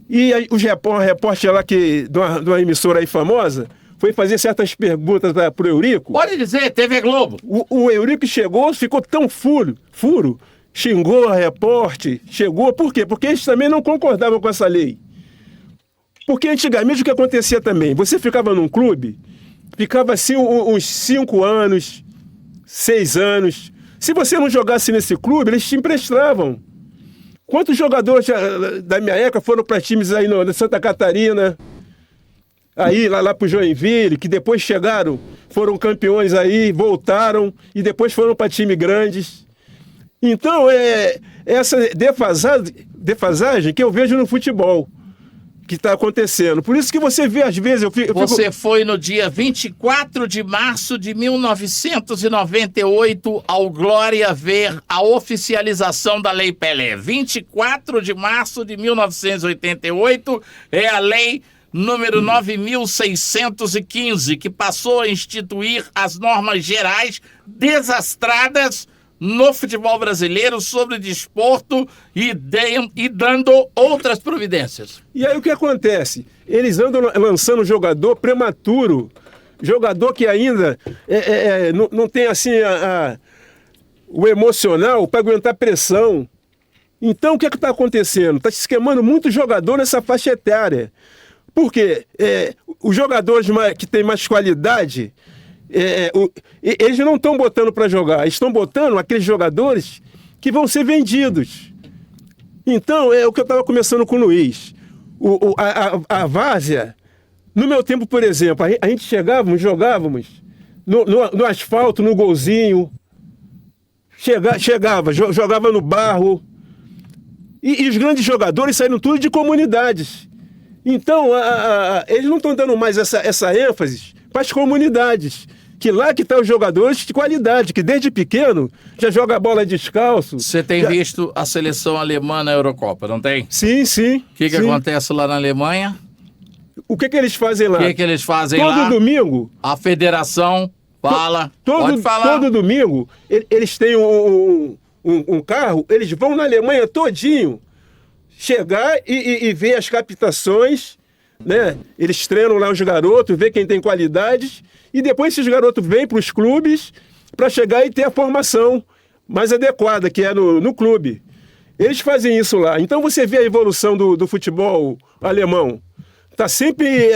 e aí, um repórter lá de uma emissora aí famosa, foi fazer certas perguntas para o Eurico. Pode dizer, TV Globo. O Eurico chegou, ficou tão furo, xingou a repórter, chegou. Por quê? Porque eles também não concordavam com essa lei. Porque antigamente o que acontecia também? Você ficava num clube, ficava assim uns 5 anos, 6 anos. Se você não jogasse nesse clube, eles te emprestavam. Quantos jogadores da minha época foram para times aí na Santa Catarina, aí lá pro Joinville, que depois chegaram, foram campeões aí, voltaram e depois foram para time grandes. Então, essa defasagem que eu vejo no futebol que está acontecendo. Por isso que você vê, às vezes, Você foi no dia 24 de março de 1998 ao Glória ver a oficialização da Lei Pelé. 24 de março de 1988 é a Lei número 9.615, que passou a instituir as normas gerais desastradas no futebol brasileiro sobre desporto e dando outras providências. E aí o que acontece? Eles andam lançando jogador prematuro, jogador que ainda não tem assim o emocional para aguentar pressão. Então o que está acontecendo? Está se queimando muito jogador nessa faixa etária. Por quê? Os jogadores que têm mais qualidade, eles não estão botando para jogar, estão botando aqueles jogadores que vão ser vendidos. Então, é o que eu estava conversando com o Luiz. A várzea, no meu tempo, por exemplo, a gente jogávamos no asfalto, no golzinho, jogava no barro, e os grandes jogadores saíram tudo de comunidades. Então, eles não estão dando mais essa ênfase para as comunidades, que lá que estão os jogadores de qualidade, que desde pequeno já joga bola descalço. Você tem visto a seleção alemã na Eurocopa, não tem? Sim, sim. O que acontece lá na Alemanha? O que eles fazem lá? O que eles fazem lá? Todo domingo... A federação fala... Pode falar. Todo domingo, eles têm um carro, eles vão na Alemanha todinho, chegar e ver as captações, né? Eles treinam lá os garotos, vê quem tem qualidades, e depois esses garotos vêm para os clubes para chegar e ter a formação mais adequada, que é no clube. Eles fazem isso lá. Então você vê a evolução do futebol alemão. Está sempre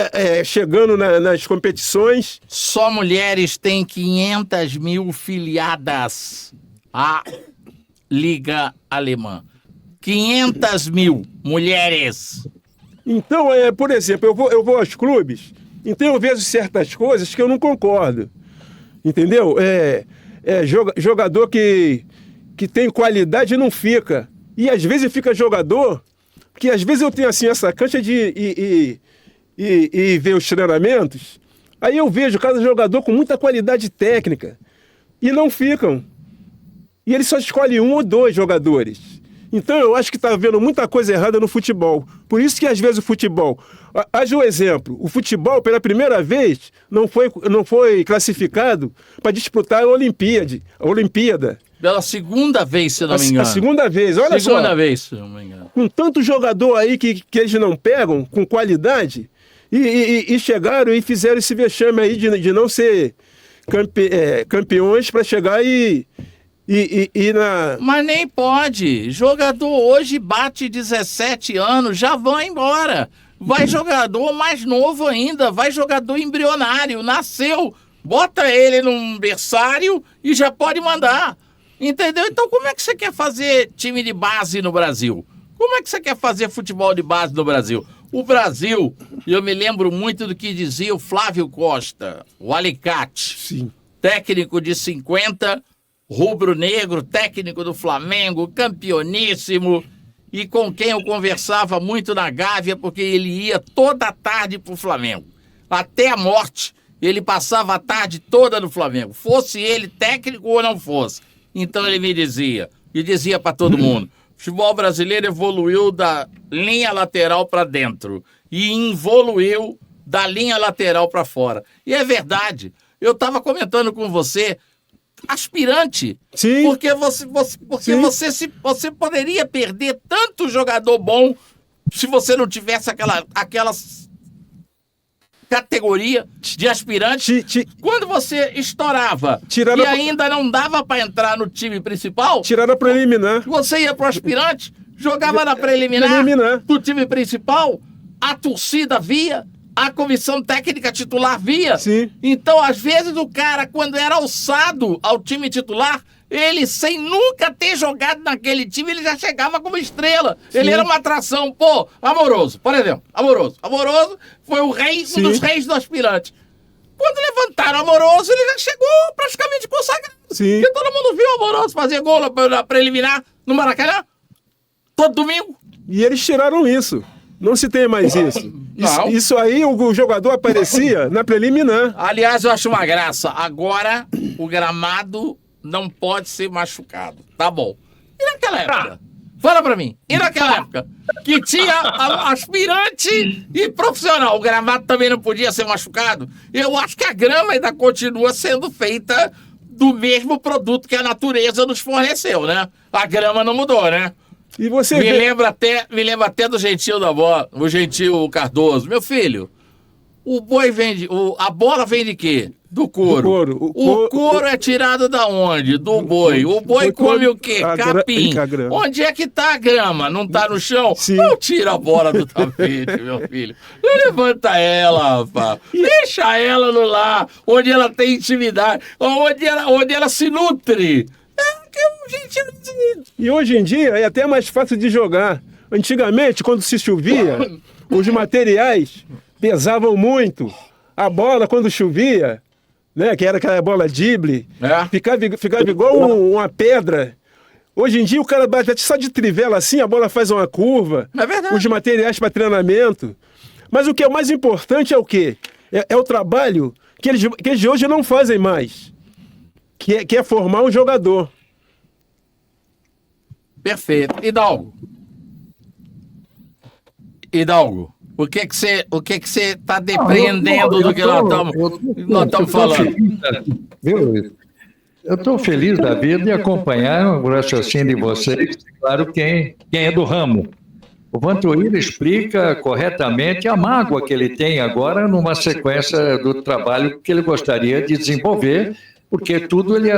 chegando nas competições. Só mulheres têm 500 mil filiadas à Liga Alemã. 500 mil mulheres. Então, por exemplo, eu vou aos clubes, então eu vejo certas coisas que eu não concordo. Entendeu? Jogador que tem qualidade não fica. E às vezes fica jogador, que às vezes eu tenho assim essa cancha de ir ver os treinamentos, aí eu vejo cada jogador com muita qualidade técnica e não ficam. E ele só escolhe um ou dois jogadores. Então eu acho que está havendo muita coisa errada no futebol. Por isso que às vezes o futebol... Haja um exemplo. O futebol, pela primeira vez, não foi classificado para disputar a Olimpíada. Pela segunda vez, se não me engano. A segunda vez, olha só. Segunda vez, se não me engano. Com tanto jogador aí que eles não pegam, com qualidade, e chegaram e fizeram esse vexame aí de não ser campeões para chegar e na... Mas nem pode. Jogador hoje bate 17 anos, já vai embora. Vai jogador mais novo ainda, vai jogador embrionário, nasceu, bota ele num berçário e já pode mandar. Entendeu? Então como é que você quer fazer time de base no Brasil? Como é que você quer fazer futebol de base no Brasil? O Brasil, eu me lembro muito do que dizia o Flávio Costa, o Alicate. Sim. Técnico de 50, rubro-negro, técnico do Flamengo, campeoníssimo, e com quem eu conversava muito na Gávea, porque ele ia toda a tarde pro Flamengo. Até a morte, ele passava a tarde toda no Flamengo, fosse ele técnico ou não fosse. Então ele me dizia, e dizia para todo mundo, o futebol brasileiro evoluiu da linha lateral para dentro e evoluiu da linha lateral para fora. E é verdade. Eu estava comentando com você, aspirante. Sim. Porque você poderia perder tanto jogador bom se você não tivesse aquela categoria de aspirante. Quando você estourava e ainda não dava para entrar no time principal, tiraram a preliminar. Você ia pro aspirante, jogava na preliminar do time principal, a torcida via, a comissão técnica titular via. Sim. Então, às vezes, o cara, quando era alçado ao time titular, ele, sem nunca ter jogado naquele time, ele já chegava como estrela. Sim. Ele era uma atração. Pô, Amoroso, por exemplo. Amoroso foi o rei, um dos reis do aspirante. Quando levantaram era Amoroso, ele já chegou praticamente consagrado. Sim. Porque todo mundo viu o Amoroso fazer gol na preliminar no Maracanã. Todo domingo. E eles tiraram isso. Não se tem mais isso. Não. Isso aí, o jogador aparecia na preliminar. Aliás, eu acho uma graça. Agora, o gramado não pode ser machucado. Tá bom. E naquela época? Fala pra mim. E naquela época? Que tinha aspirante e profissional. O gramado também não podia ser machucado. Eu acho que a grama ainda continua sendo feita do mesmo produto que a natureza nos forneceu, né? A grama não mudou, né? E você Me vê... lembra até do Gentil da bola, o Gentil Cardoso. Meu filho, o boi vem a bola vem de quê? Do couro. Do couro. O couro é tirado da onde? Do boi. O boi come o quê? Capim. Onde é que tá a grama? Não tá no chão? Sim. Não tira a bola do tapete, meu filho. Não levanta ela, rapaz. Deixa ela no lar, onde ela tem intimidade, onde ela se nutre. E hoje em dia é até mais fácil de jogar. Antigamente, quando se chovia, os materiais pesavam muito. A bola, quando chovia, né, que era aquela bola drible, ficava igual uma pedra. Hoje em dia o cara bate só de trivela assim, a bola faz uma curva. É verdade. Os materiais para treinamento. Mas o que é mais importante é o quê? É o trabalho que eles de hoje não fazem mais. Que é formar um jogador. Perfeito. Hidalgo, o que você está depreendendo do que nós estamos falando? Eu estou feliz da vida de acompanhar o raciocínio de vocês, claro, quem é do ramo. O Vantuíra explica corretamente a mágoa que ele tem agora numa sequência do trabalho que ele gostaria de desenvolver, porque tudo ele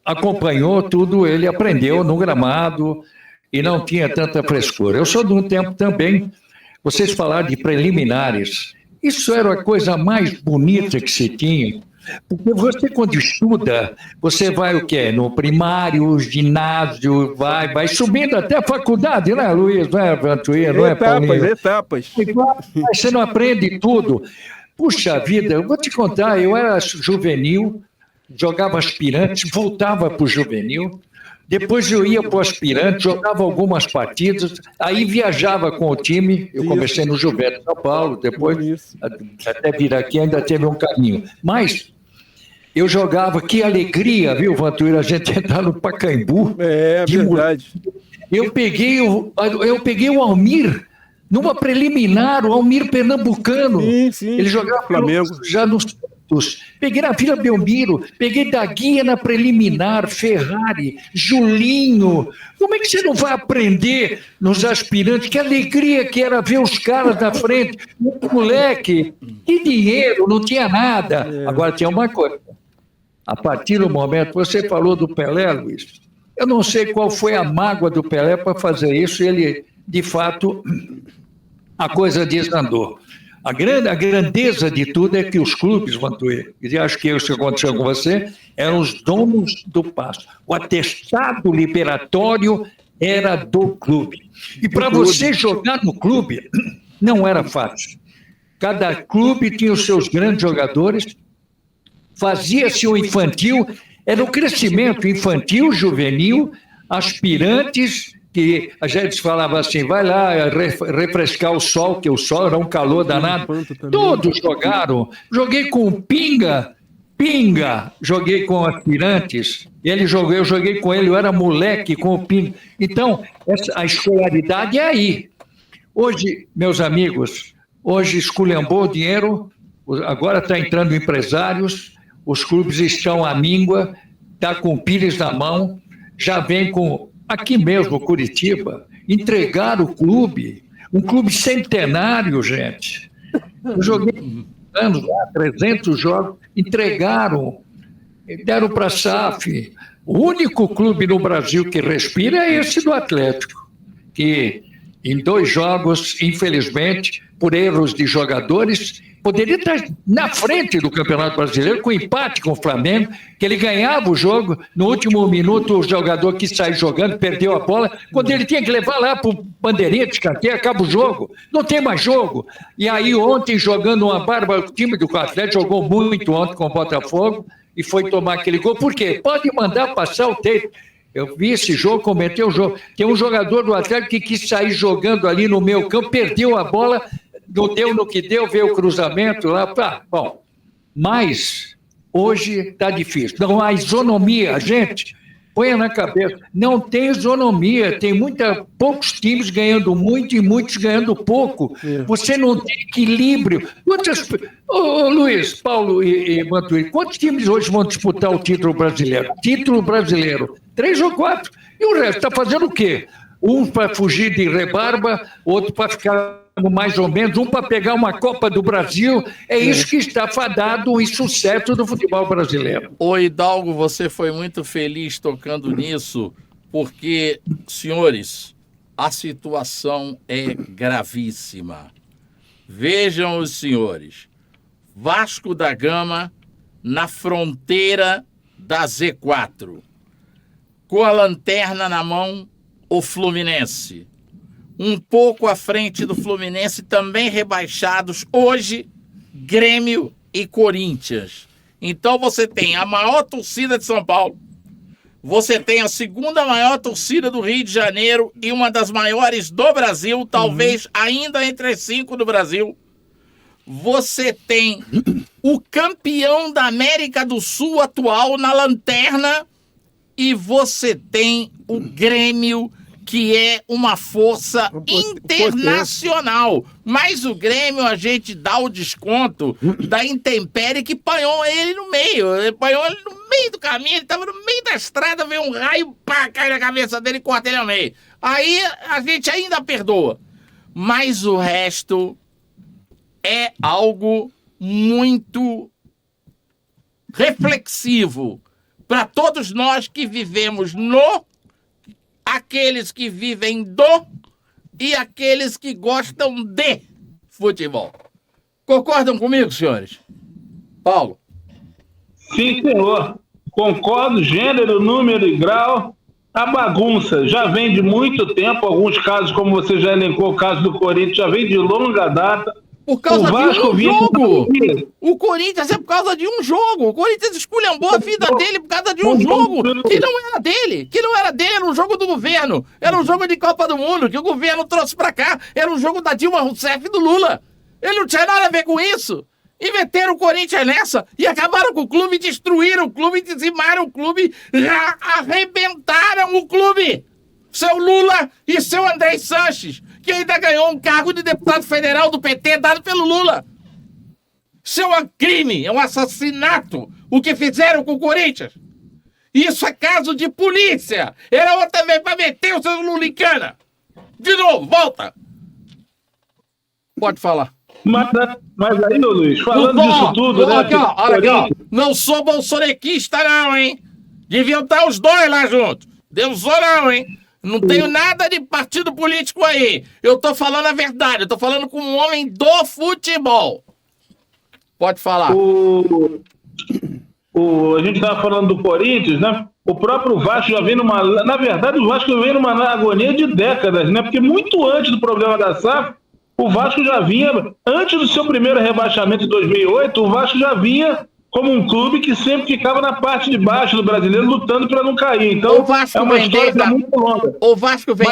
acompanhou, tudo ele aprendeu no gramado e não tinha tanta frescura. Eu sou de um tempo também, vocês falaram de preliminares, isso era a coisa mais bonita que se tinha, porque você quando estuda, você vai o quê? No primário, ginásio, vai subindo até a faculdade, né, Luiz? Não é, Vantuíra? Não é, Paulinho? Etapas. Você não aprende tudo. Puxa vida, eu vou te contar, eu era juvenil, jogava aspirante, voltava para o juvenil, depois eu ia para o aspirante, jogava algumas partidas, aí viajava com o time, eu comecei no Juventus São Paulo, depois até vir aqui ainda teve um caminho, mas eu jogava, que alegria, viu, Vantuíra, a gente entrar no Pacaembu. É verdade. Eu peguei o Almir, numa preliminar, o Almir pernambucano, sim, ele jogava Flamengo. Já nos peguei na Vila Belmiro, peguei da Guia na preliminar, Ferrari, Julinho. Como é que você não vai aprender nos aspirantes? Que alegria que era ver os caras na frente. Moleque, que dinheiro, não tinha nada. Agora tinha uma coisa. A partir do momento, você falou do Pelé, Luiz, eu não sei qual foi a mágoa do Pelé para fazer isso, ele, de fato, a coisa desandou. A grandeza de tudo é que os clubes, Vantuíra, e acho que isso aconteceu com você, eram os donos do passo. O atestado liberatório era do clube. E para você jogar no clube, não era fácil. Cada clube tinha os seus grandes jogadores, fazia-se o infantil, era o crescimento infantil, juvenil, aspirantes, que a gente falava assim, vai lá refrescar o sol, que o sol era um calor danado. Todos jogaram. Joguei com Pinga, joguei com aspirantes, eu joguei com ele, eu era moleque com o Pinga. Então, a escolaridade é aí. Hoje, meus amigos, esculhambou o dinheiro, agora está entrando empresários, os clubes estão à míngua, está com o Pires na mão, já vem com... Aqui mesmo, Curitiba, entregaram o clube, um clube centenário, gente. Eu joguei anos lá, 300 jogos, entregaram, deram para a SAF. O único clube no Brasil que respira é esse do Atlético, que em 2 jogos, infelizmente, por erros de jogadores, poderia estar na frente do Campeonato Brasileiro, com empate com o Flamengo, que ele ganhava o jogo, no último minuto o jogador que saiu jogando perdeu a bola, quando ele tinha que levar lá para o bandeirinha de escanteio, acaba o jogo, não tem mais jogo. E aí ontem, jogando uma barba, o time do Atlético jogou muito ontem com o Botafogo e foi tomar aquele gol. Por quê? Pode mandar passar o tempo. Eu vi esse jogo, comentei o jogo. Tem um jogador do Atlético que quis sair jogando ali no meio campo, perdeu a bola, não deu no que deu, veio o cruzamento lá. Bom, mas hoje está difícil. Não há isonomia, gente. Põe na cabeça. Não tem isonomia. Tem poucos times ganhando muito e muitos ganhando pouco. Você não tem equilíbrio. Luiz, Paulo e Mantuíri, quantos times hoje vão disputar o título brasileiro? Título brasileiro. 3 ou 4. E o resto está fazendo o quê? Um para fugir de rebarba, outro para ficar mais ou menos, um para pegar uma Copa do Brasil. É isso que está fadado o insucesso do futebol brasileiro. Ô Hidalgo, você foi muito feliz tocando nisso, porque, senhores, a situação é gravíssima. Vejam os senhores, Vasco da Gama na fronteira da Z4, com a lanterna na mão, o Fluminense. Um pouco à frente do Fluminense, também rebaixados hoje, Grêmio e Corinthians. Então você tem a maior torcida de São Paulo, você tem a segunda maior torcida do Rio de Janeiro e uma das maiores do Brasil, talvez ainda entre as 5 do Brasil. Você tem o campeão da América do Sul atual na lanterna e você tem o Grêmio, que é uma força internacional. Mas o Grêmio, a gente dá o desconto da intempérie que apanhou ele no meio. Ele apanhou ele no meio do caminho, ele estava no meio da estrada, veio um raio, pá, cai na cabeça dele e corta ele ao meio. Aí a gente ainda perdoa. Mas o resto é algo muito reflexivo para todos nós que vivemos aqueles que vivem e aqueles que gostam de futebol. Concordam comigo, senhores? Paulo? Sim, senhor. Concordo, gênero, número e grau. A bagunça já vem de muito tempo. Alguns casos, como você já elencou, o caso do Corinthians, já vem de longa data. Por causa de um jogo. O Corinthians é por causa de um jogo. O Corinthians esculhambou a vida dele por causa de um jogo que não era dele. Era um jogo do governo. Era um jogo de Copa do Mundo que o governo trouxe pra cá. Era um jogo da Dilma Rousseff e do Lula. Ele não tinha nada a ver com isso. E meteram o Corinthians nessa e acabaram com o clube, destruíram o clube, dizimaram o clube, arrebentaram o clube. Seu Lula e seu André Sanches, que ainda ganhou um cargo de deputado federal do PT dado pelo Lula. Isso é um crime, é um assassinato, o que fizeram com o Corinthians. Isso é caso de polícia. Era outra vez para meter o seu Lulicana. De novo, volta. Pode falar. Mas aí, meu Luiz, falando disso tudo... Olha aqui, ó. Não sou bolsonequista não, hein? Deviam estar os dois lá juntos. Deus não, hein? Não tenho nada de partido político aí. Eu tô falando a verdade. Eu tô falando com um homem do futebol. Pode falar. A gente estava falando do Corinthians, né? O próprio Vasco já vem numa... Na verdade, o Vasco vem numa agonia de décadas, né? Porque muito antes do problema da SAF, o Vasco já vinha... Antes do seu primeiro rebaixamento em 2008, o Vasco já vinha como um clube que sempre ficava na parte de baixo do brasileiro, lutando para não cair. Então, é uma história muito longa. O Vasco vem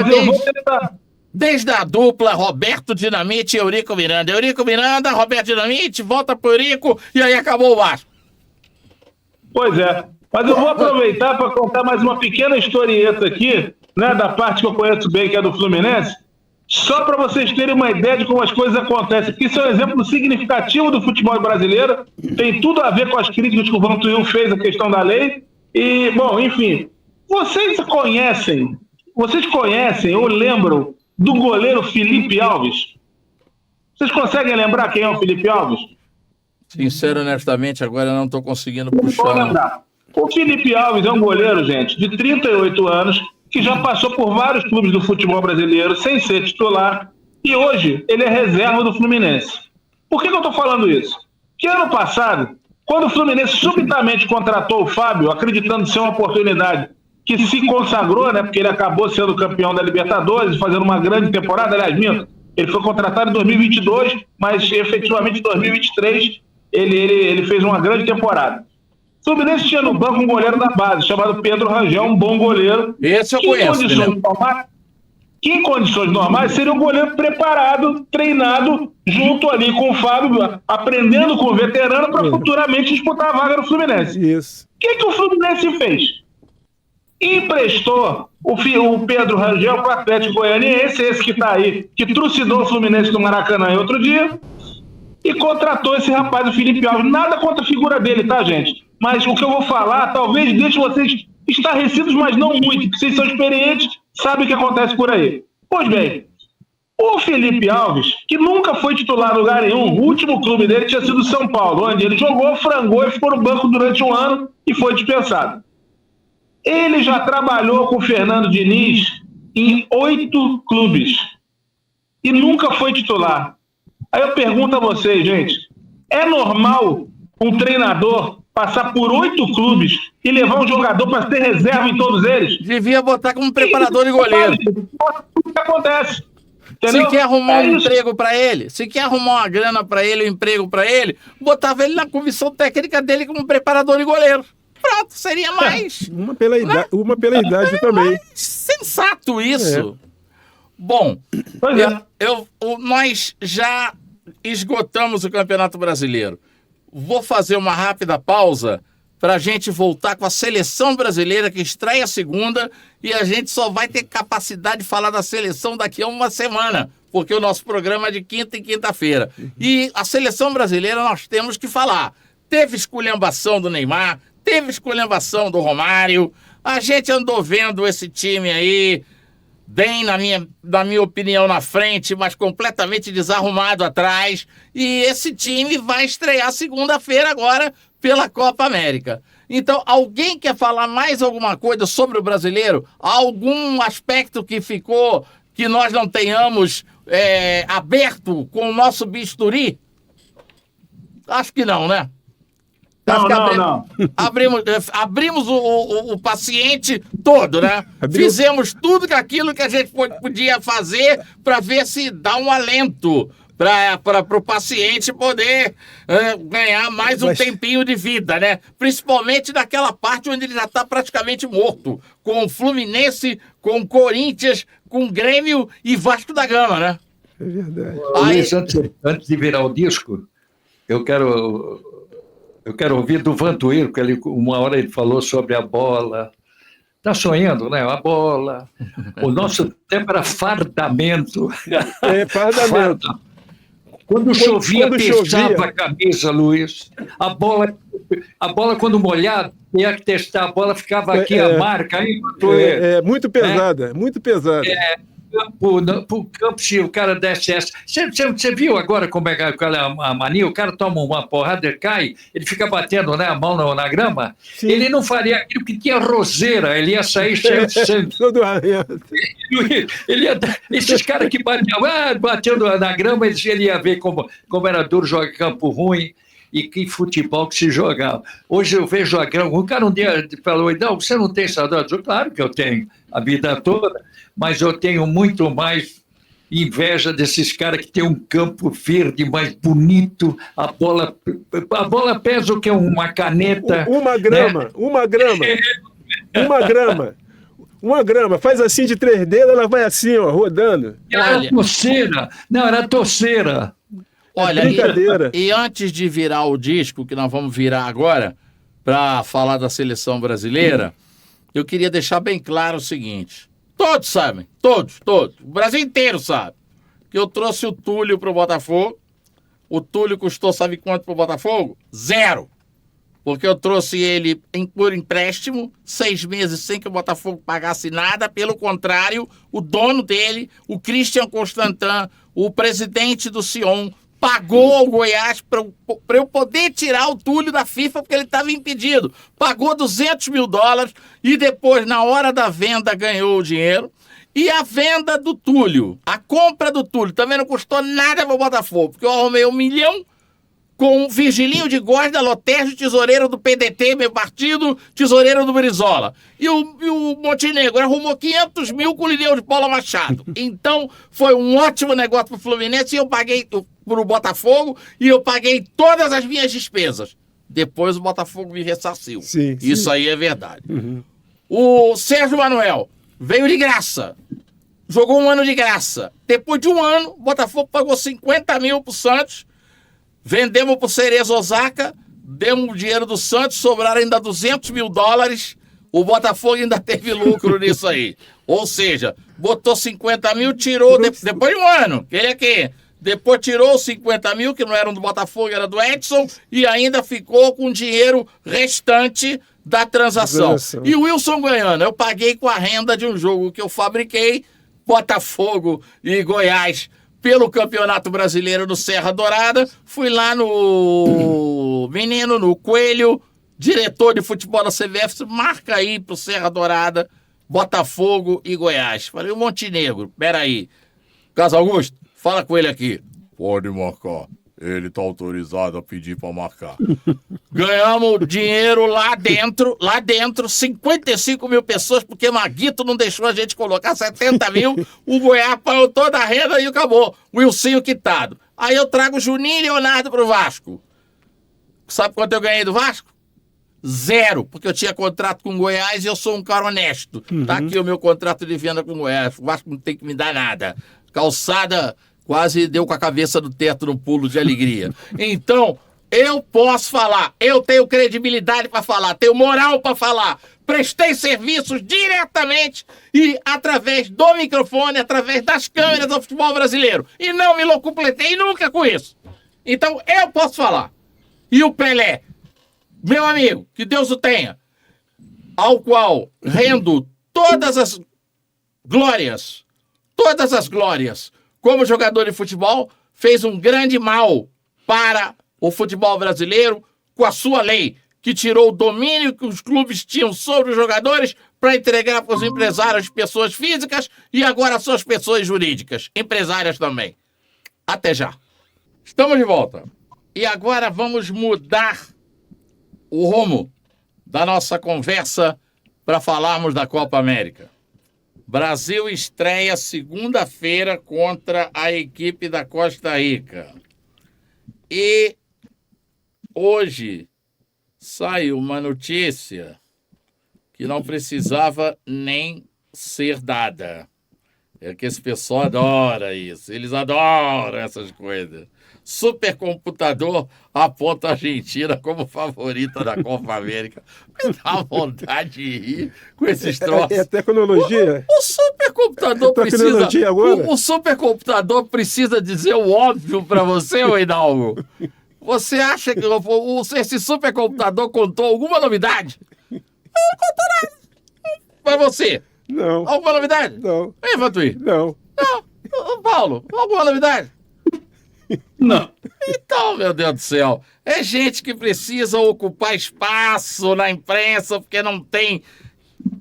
desde a dupla Roberto Dinamite e Eurico Miranda. Eurico Miranda, Roberto Dinamite, volta pro Eurico e aí acabou o Vasco. Pois é. Mas eu vou aproveitar para contar mais uma pequena historieta aqui, né, da parte que eu conheço bem, que é do Fluminense, só para vocês terem uma ideia de como as coisas acontecem. Porque isso é um exemplo significativo do futebol brasileiro. Tem tudo a ver com as críticas que o Vantuil fez à questão da lei. E, bom, enfim. Vocês conhecem ou lembram do goleiro Felipe Alves? Vocês conseguem lembrar quem é o Felipe Alves? Sincero, honestamente, agora eu não estou conseguindo puxar. O Felipe Alves é um goleiro, gente, de 38 anos, que já passou por vários clubes do futebol brasileiro sem ser titular, e hoje ele é reserva do Fluminense. Por que eu estou falando isso? Porque ano passado, quando o Fluminense subitamente contratou o Fábio, acreditando ser uma oportunidade que se consagrou, né, porque ele acabou sendo campeão da Libertadores, fazendo uma grande temporada, aliás, ele foi contratado em 2022, mas efetivamente em 2023 ele fez uma grande temporada. O Fluminense tinha no banco um goleiro da base, chamado Pedro Rangel, um bom goleiro. Esse eu conheço, que em condições normais seria um goleiro preparado, treinado, junto ali com o Fábio, aprendendo com o veterano para futuramente disputar a vaga no Fluminense. Isso. O que o Fluminense fez? Emprestou o Pedro Rangel para o Atlético Goianiense, esse que está aí, que trucidou o Fluminense no Maracanã em outro dia, e contratou esse rapaz, o Felipe Alves. Nada contra a figura dele, tá, gente? Mas o que eu vou falar talvez deixe vocês estarrecidos, mas não muito, porque vocês são experientes, sabem o que acontece por aí. Pois bem, o Felipe Alves, que nunca foi titular em lugar nenhum, o último clube dele tinha sido o São Paulo, onde ele jogou, frangou e ficou no banco durante um ano e foi dispensado. Ele já trabalhou com o Fernando Diniz em 8 clubes e nunca foi titular. Aí eu pergunto a vocês, gente, é normal um treinador passar por 8 clubes e levar um jogador para ser reserva em todos eles? Devia botar como preparador de goleiro. O que acontece? Entendeu? Se quer arrumar um emprego para ele, se quer arrumar uma grana para ele, um emprego para ele, botava ele na comissão técnica dele como preparador de goleiro. Pronto, seria mais... Uma pela idade também. Mais sensato isso. Bom, nós já esgotamos o Campeonato Brasileiro. Vou fazer uma rápida pausa para a gente voltar com a seleção brasileira que estreia segunda e a gente só vai ter capacidade de falar da seleção daqui a uma semana, porque o nosso programa é de quinta e quinta-feira. E a seleção brasileira nós temos que falar. Teve esculhambação do Neymar, teve esculhambação do Romário, a gente andou vendo esse time aí bem, na minha opinião, na frente, mas completamente desarrumado atrás. E esse time vai estrear segunda-feira agora pela Copa América. Então, alguém quer falar mais alguma coisa sobre o brasileiro? Algum aspecto que ficou, que nós não tenhamos aberto com o nosso bisturi? Acho que não, né? Não. Abrimos o paciente todo, né? Fizemos tudo aquilo que a gente podia fazer para ver se dá um alento para o paciente poder ganhar mais um tempinho de vida, né? Principalmente naquela parte onde ele já está praticamente morto, com o Fluminense, com o Corinthians, com o Grêmio e Vasco da Gama, né? É verdade. Luiz, antes de virar o disco, eu quero ouvir do Vantuíro, porque uma hora ele falou sobre a bola. Está sonhando, né? A bola. O nosso tempo era fardamento. Fardamento. Quando chovia, testava a camisa, Luiz. A bola, quando molhada, tinha que testar. A bola ficava aqui, a marca. Aí, muito pesada, muito pesada. Pro campo, se o cara desse essa. Você viu agora como é a mania? O cara toma uma porrada, ele cai, ele fica batendo, né, a mão na grama. Sim. Ele não faria aquilo que tinha roseira, ele ia sair cheio de sangue. Esses caras que batendo na grama, ele ia ver como era duro jogar campo ruim. E que futebol que se jogava. Hoje eu vejo a grama. O cara um dia falou: não, você não tem saudade? Claro que eu tenho, a vida toda, mas eu tenho muito mais inveja desses caras que tem um campo verde mais bonito, a bola pesa o que? Uma caneta. Uma grama, né? Uma grama, faz assim de 3 dedos, ela vai assim, ó, rodando. Era torceira. Não, era torceira. Olha, e antes de virar o disco, que nós vamos virar agora, para falar da seleção brasileira, eu queria deixar bem claro o seguinte. Todos sabem, todos. O Brasil inteiro sabe que eu trouxe o Túlio para o Botafogo. O Túlio custou, sabe quanto para o Botafogo? 0. Porque eu trouxe ele por empréstimo, 6 meses sem que o Botafogo pagasse nada. Pelo contrário, o dono dele, o Christian Constantin, o presidente do Sion, pagou ao Goiás para eu poder tirar o Túlio da FIFA, porque ele estava impedido. Pagou $200 mil e depois, na hora da venda, ganhou o dinheiro. E a venda do Túlio, a compra do Túlio, também não custou nada para o Botafogo, porque eu arrumei 1 milhão com o Virgilinho de Góes da Lotérgio, tesoureiro do PDT, meu partido, tesoureiro do Brizola. E o Montenegro arrumou 500 mil com o Lineu de Paula Machado. Então, foi um ótimo negócio para o Fluminense, e eu paguei para o Botafogo, e eu paguei todas as minhas despesas. Depois o Botafogo me ressarciu. Sim, Isso sim. aí é verdade. O Sérgio Manuel veio de graça. Jogou 1 ano de graça. Depois de 1 ano, o Botafogo pagou 50 mil pro Santos. Vendemos pro Cerezo Osaka. Demos o dinheiro do Santos. Sobraram ainda $200 mil. O Botafogo ainda teve lucro nisso aí. Ou seja, botou 50 mil, tirou depois de 1 ano. Ele aqui. Depois tirou os 50 mil, que não eram do Botafogo, era do Edson. E ainda ficou com o dinheiro restante da transação. E o Wilson Goiano, eu paguei com a renda de um jogo que eu fabriquei, Botafogo e Goiás, pelo Campeonato Brasileiro do Serra Dourada. Fui lá no Coelho, diretor de futebol da CBF, marca aí pro Serra Dourada, Botafogo e Goiás. Falei, o Montenegro, peraí. Carlos Augusto, fala com ele aqui. Pode marcar. Ele tá autorizado a pedir pra marcar. Ganhamos dinheiro lá dentro, 55 mil pessoas, porque Maguito não deixou a gente colocar 70 mil, o Goiás pagou toda a renda e acabou. Wilsinho quitado. Aí eu trago Juninho e Leonardo pro Vasco. Sabe quanto eu ganhei do Vasco? 0, porque eu tinha contrato com o Goiás e eu sou um cara honesto. Tá aqui o meu contrato de venda com o Goiás. O Vasco não tem que me dar nada. Calçada quase deu com a cabeça no teto no pulo de alegria. Então, eu posso falar, eu tenho credibilidade para falar, tenho moral para falar. Prestei serviços diretamente e através do microfone, através das câmeras do futebol brasileiro. E não me locupletei nunca com isso. Então, eu posso falar. E o Pelé, meu amigo, que Deus o tenha, ao qual rendo todas as glórias, como jogador de futebol, fez um grande mal para o futebol brasileiro com a sua lei, que tirou o domínio que os clubes tinham sobre os jogadores para entregar para os empresários, pessoas físicas, e agora são as pessoas jurídicas, empresárias também. Até já. Estamos de volta. E agora vamos mudar o rumo da nossa conversa para falarmos da Copa América. Brasil estreia segunda-feira contra a equipe da Costa Rica. E hoje saiu uma notícia que não precisava nem ser dada. É que esse pessoal adora isso. Eles adoram essas coisas. Supercomputador aponta a Argentina como favorita da Copa América. Me dá vontade de rir com esses troços. É tecnologia? O supercomputador precisa... Agora? O supercomputador precisa dizer o óbvio para você, Hidalgo? Você acha que esse supercomputador contou alguma novidade? Não contou nada. Para você? Não. Alguma novidade? Não. Ei, Vantuí? Não. Não. Paulo, alguma novidade? Não. Então, meu Deus do céu, é gente que precisa ocupar espaço na imprensa porque não tem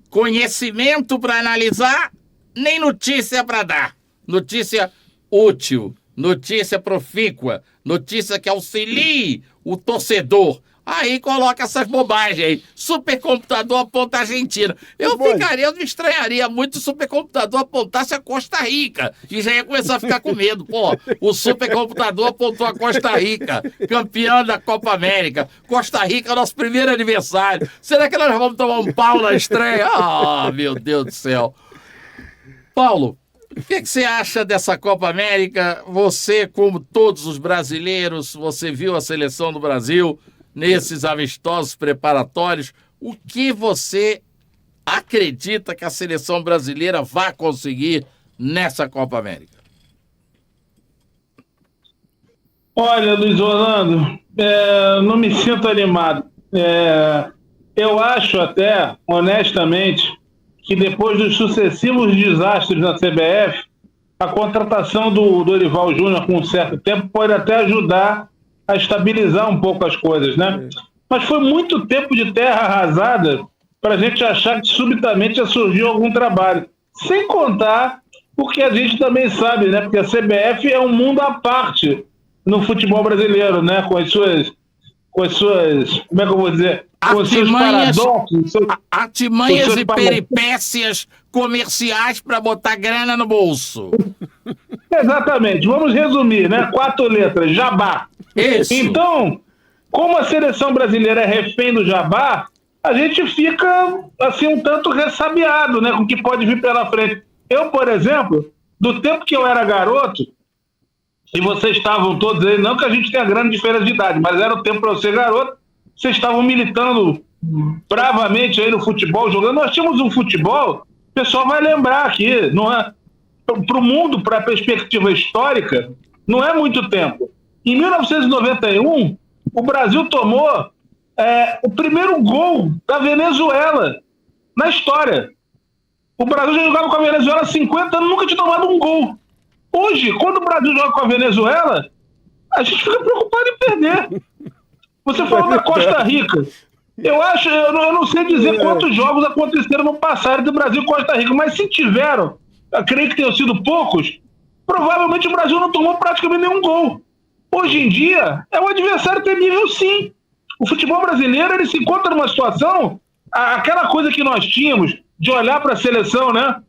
conhecimento para analisar, nem notícia para dar. Notícia útil, notícia profícua, notícia que auxilie o torcedor. Aí coloca essas bobagens aí. Supercomputador aponta a Argentina. Eu me estranharia muito se o supercomputador apontasse a Costa Rica. E já ia começar a ficar com medo. Pô, o supercomputador apontou a Costa Rica, campeã da Copa América. Costa Rica, nosso primeiro aniversário. Será que nós vamos tomar um pau na estreia? Ah, meu Deus do céu. Paulo, o que você acha dessa Copa América? Você, como todos os brasileiros, você viu a seleção do Brasil nesses amistosos preparatórios. O que você acredita que a seleção brasileira vai conseguir nessa Copa América? Olha, Luiz Orlando, não me sinto animado. Eu acho até, honestamente, que depois dos sucessivos desastres na CBF, a contratação do Dorival Júnior com um certo tempo pode até ajudar a estabilizar um pouco as coisas, né? Mas foi muito tempo de terra arrasada para a gente achar que subitamente já surgiu algum trabalho. Sem contar, porque a gente também sabe, né? Porque a CBF é um mundo à parte no futebol brasileiro, né? Com as suas, como é que eu vou dizer? Com os seus paradoxos. Artimanhas e peripécias comerciais para botar grana no bolso. Exatamente. Vamos resumir, né? 4 letras, jabá. Isso. Então, como a seleção brasileira é refém do jabá, a gente fica assim um tanto ressabiado, né, com o que pode vir pela frente. Eu, por exemplo, do tempo que eu era garoto, e vocês estavam todos aí, não que a gente tenha grande diferença de idade, mas era o tempo para eu ser garoto, vocês estavam militando bravamente aí no futebol, jogando. Nós tínhamos um futebol, o pessoal vai lembrar aqui, não é? Para o mundo, para a perspectiva histórica, não é muito tempo. Em 1991, o Brasil tomou o primeiro gol da Venezuela na história. O Brasil já jogava com a Venezuela há 50 anos, nunca tinha tomado um gol. Hoje, quando o Brasil joga com a Venezuela, a gente fica preocupado em perder. Você falou da Costa Rica. Eu não sei dizer quantos jogos aconteceram no passado do Brasil e Costa Rica, mas se tiveram, eu creio que tenham sido poucos, provavelmente o Brasil não tomou praticamente nenhum gol. Hoje em dia, é um adversário temível, sim. O futebol brasileiro, ele se encontra numa situação, aquela coisa que nós tínhamos, de olhar para a seleção, né?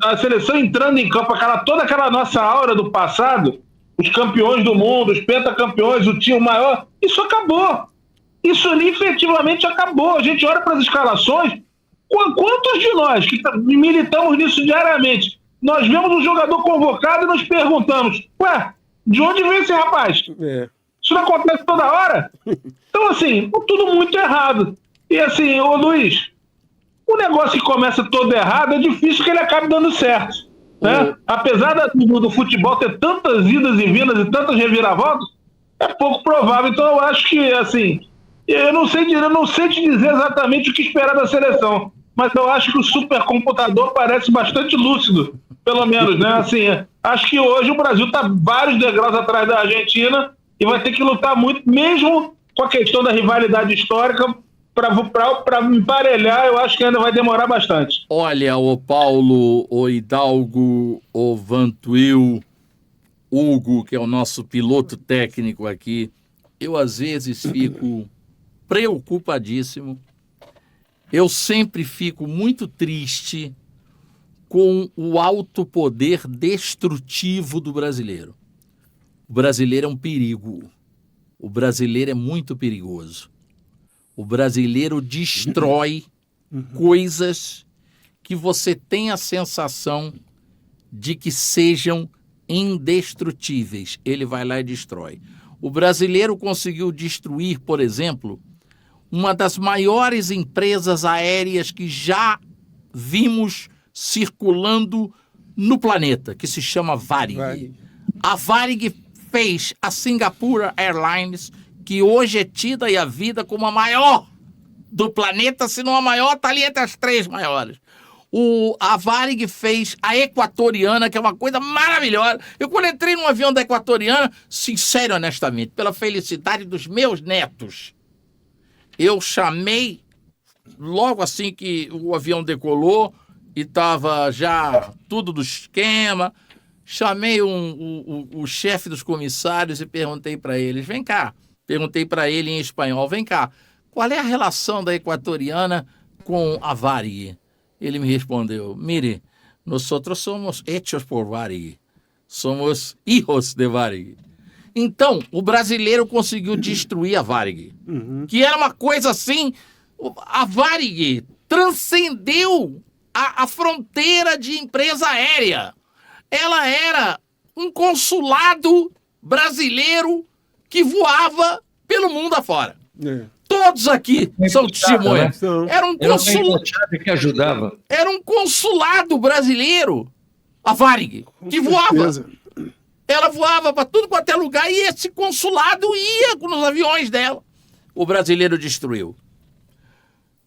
A seleção entrando em campo, toda aquela nossa aura do passado, os campeões do mundo, os pentacampeões, o time maior, isso acabou. Isso ali efetivamente acabou. A gente olha para as escalações, quantos de nós que militamos nisso diariamente, nós vemos um jogador convocado e nos perguntamos, ué, de onde veio esse rapaz? Isso não acontece toda hora? Então, assim, tudo muito errado. E assim, ô Luiz, o negócio que começa todo errado, é difícil que ele acabe dando certo. Né? Apesar do futebol ter tantas idas e vindas e tantas reviravoltas, é pouco provável. Então eu acho que, assim, eu não sei te dizer exatamente o que esperar da seleção, mas eu acho que o supercomputador parece bastante lúcido, pelo menos, né? Assim, acho que hoje o Brasil está vários degraus atrás da Argentina e vai ter que lutar muito, mesmo com a questão da rivalidade histórica, para emparelhar. Eu acho que ainda vai demorar bastante. Olha, o Paulo, o Hidalgo, o Vantuil, Hugo, que é o nosso piloto técnico aqui, eu às vezes fico preocupadíssimo. Eu sempre fico muito triste com o alto poder destrutivo do brasileiro. O brasileiro é um perigo. O brasileiro é muito perigoso. O brasileiro destrói coisas que você tem a sensação de que sejam indestrutíveis. Ele vai lá e destrói. O brasileiro conseguiu destruir, por exemplo, uma das maiores empresas aéreas que já vimos circulando no planeta, que se chama Varig. A Varig fez a Singapore Airlines, que hoje é tida e a vida como a maior do planeta, se não a maior, está ali entre as 3 maiores. A Varig fez a Equatoriana, que é uma coisa maravilhosa. Eu, quando entrei num avião da Equatoriana, sincero, honestamente, pela felicidade dos meus netos, eu chamei, logo assim que o avião decolou e estava já tudo do esquema, chamei o chefe dos comissários e perguntei para eles, vem cá, perguntei para ele em espanhol, vem cá, qual é a relação da Equatoriana com a Varig? Ele me respondeu, mire, nosotros somos hechos por Varig, somos hijos de Varig. Então, o brasileiro conseguiu destruir a Varig, que era uma coisa assim, a Varig transcendeu a fronteira de empresa aérea. Ela era um consulado brasileiro que voava pelo mundo afora. Todos aqui são testemunhas. Era um consulado que ajudava. Era um consulado brasileiro, a Varig, que voava. Ela voava para tudo quanto é lugar e esse consulado ia nos aviões dela. O brasileiro destruiu.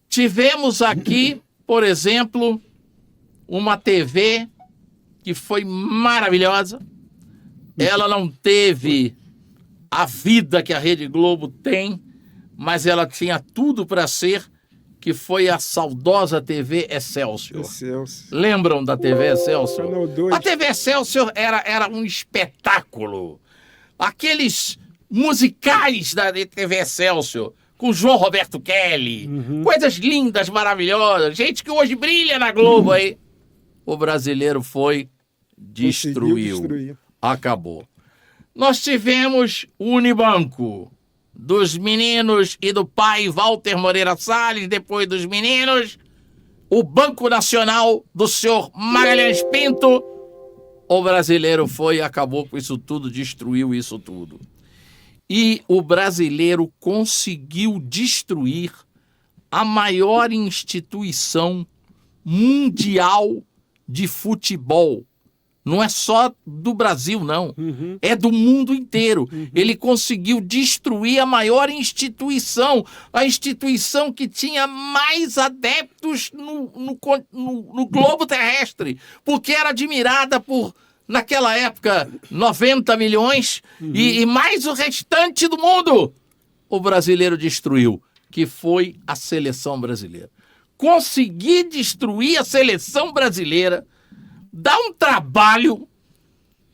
Tivemos aqui, por exemplo, uma TV que foi maravilhosa. Ela não teve a vida que a Rede Globo tem, mas ela tinha tudo para ser, que foi a saudosa TV Excelsior. Lembram da TV Excelsior? Canal 2. A TV Excelsior era um espetáculo. Aqueles musicais da TV Excelsior, com João Roberto Kelly, coisas lindas, maravilhosas, gente que hoje brilha na Globo aí. O brasileiro foi, destruiu. Acabou. Nós tivemos o Unibanco, dos meninos e do pai Walter Moreira Salles, depois dos meninos, o Banco Nacional do senhor Magalhães Pinto. O brasileiro foi, acabou com isso tudo, destruiu isso tudo. E o brasileiro conseguiu destruir a maior instituição mundial de futebol. Não é só do Brasil, não. É do mundo inteiro. Ele conseguiu destruir a maior instituição, a instituição que tinha mais adeptos no globo terrestre, porque era admirada por, naquela época, 90 milhões e mais o restante do mundo. O brasileiro destruiu, que foi a seleção brasileira. Conseguir destruir a seleção brasileira dá um trabalho.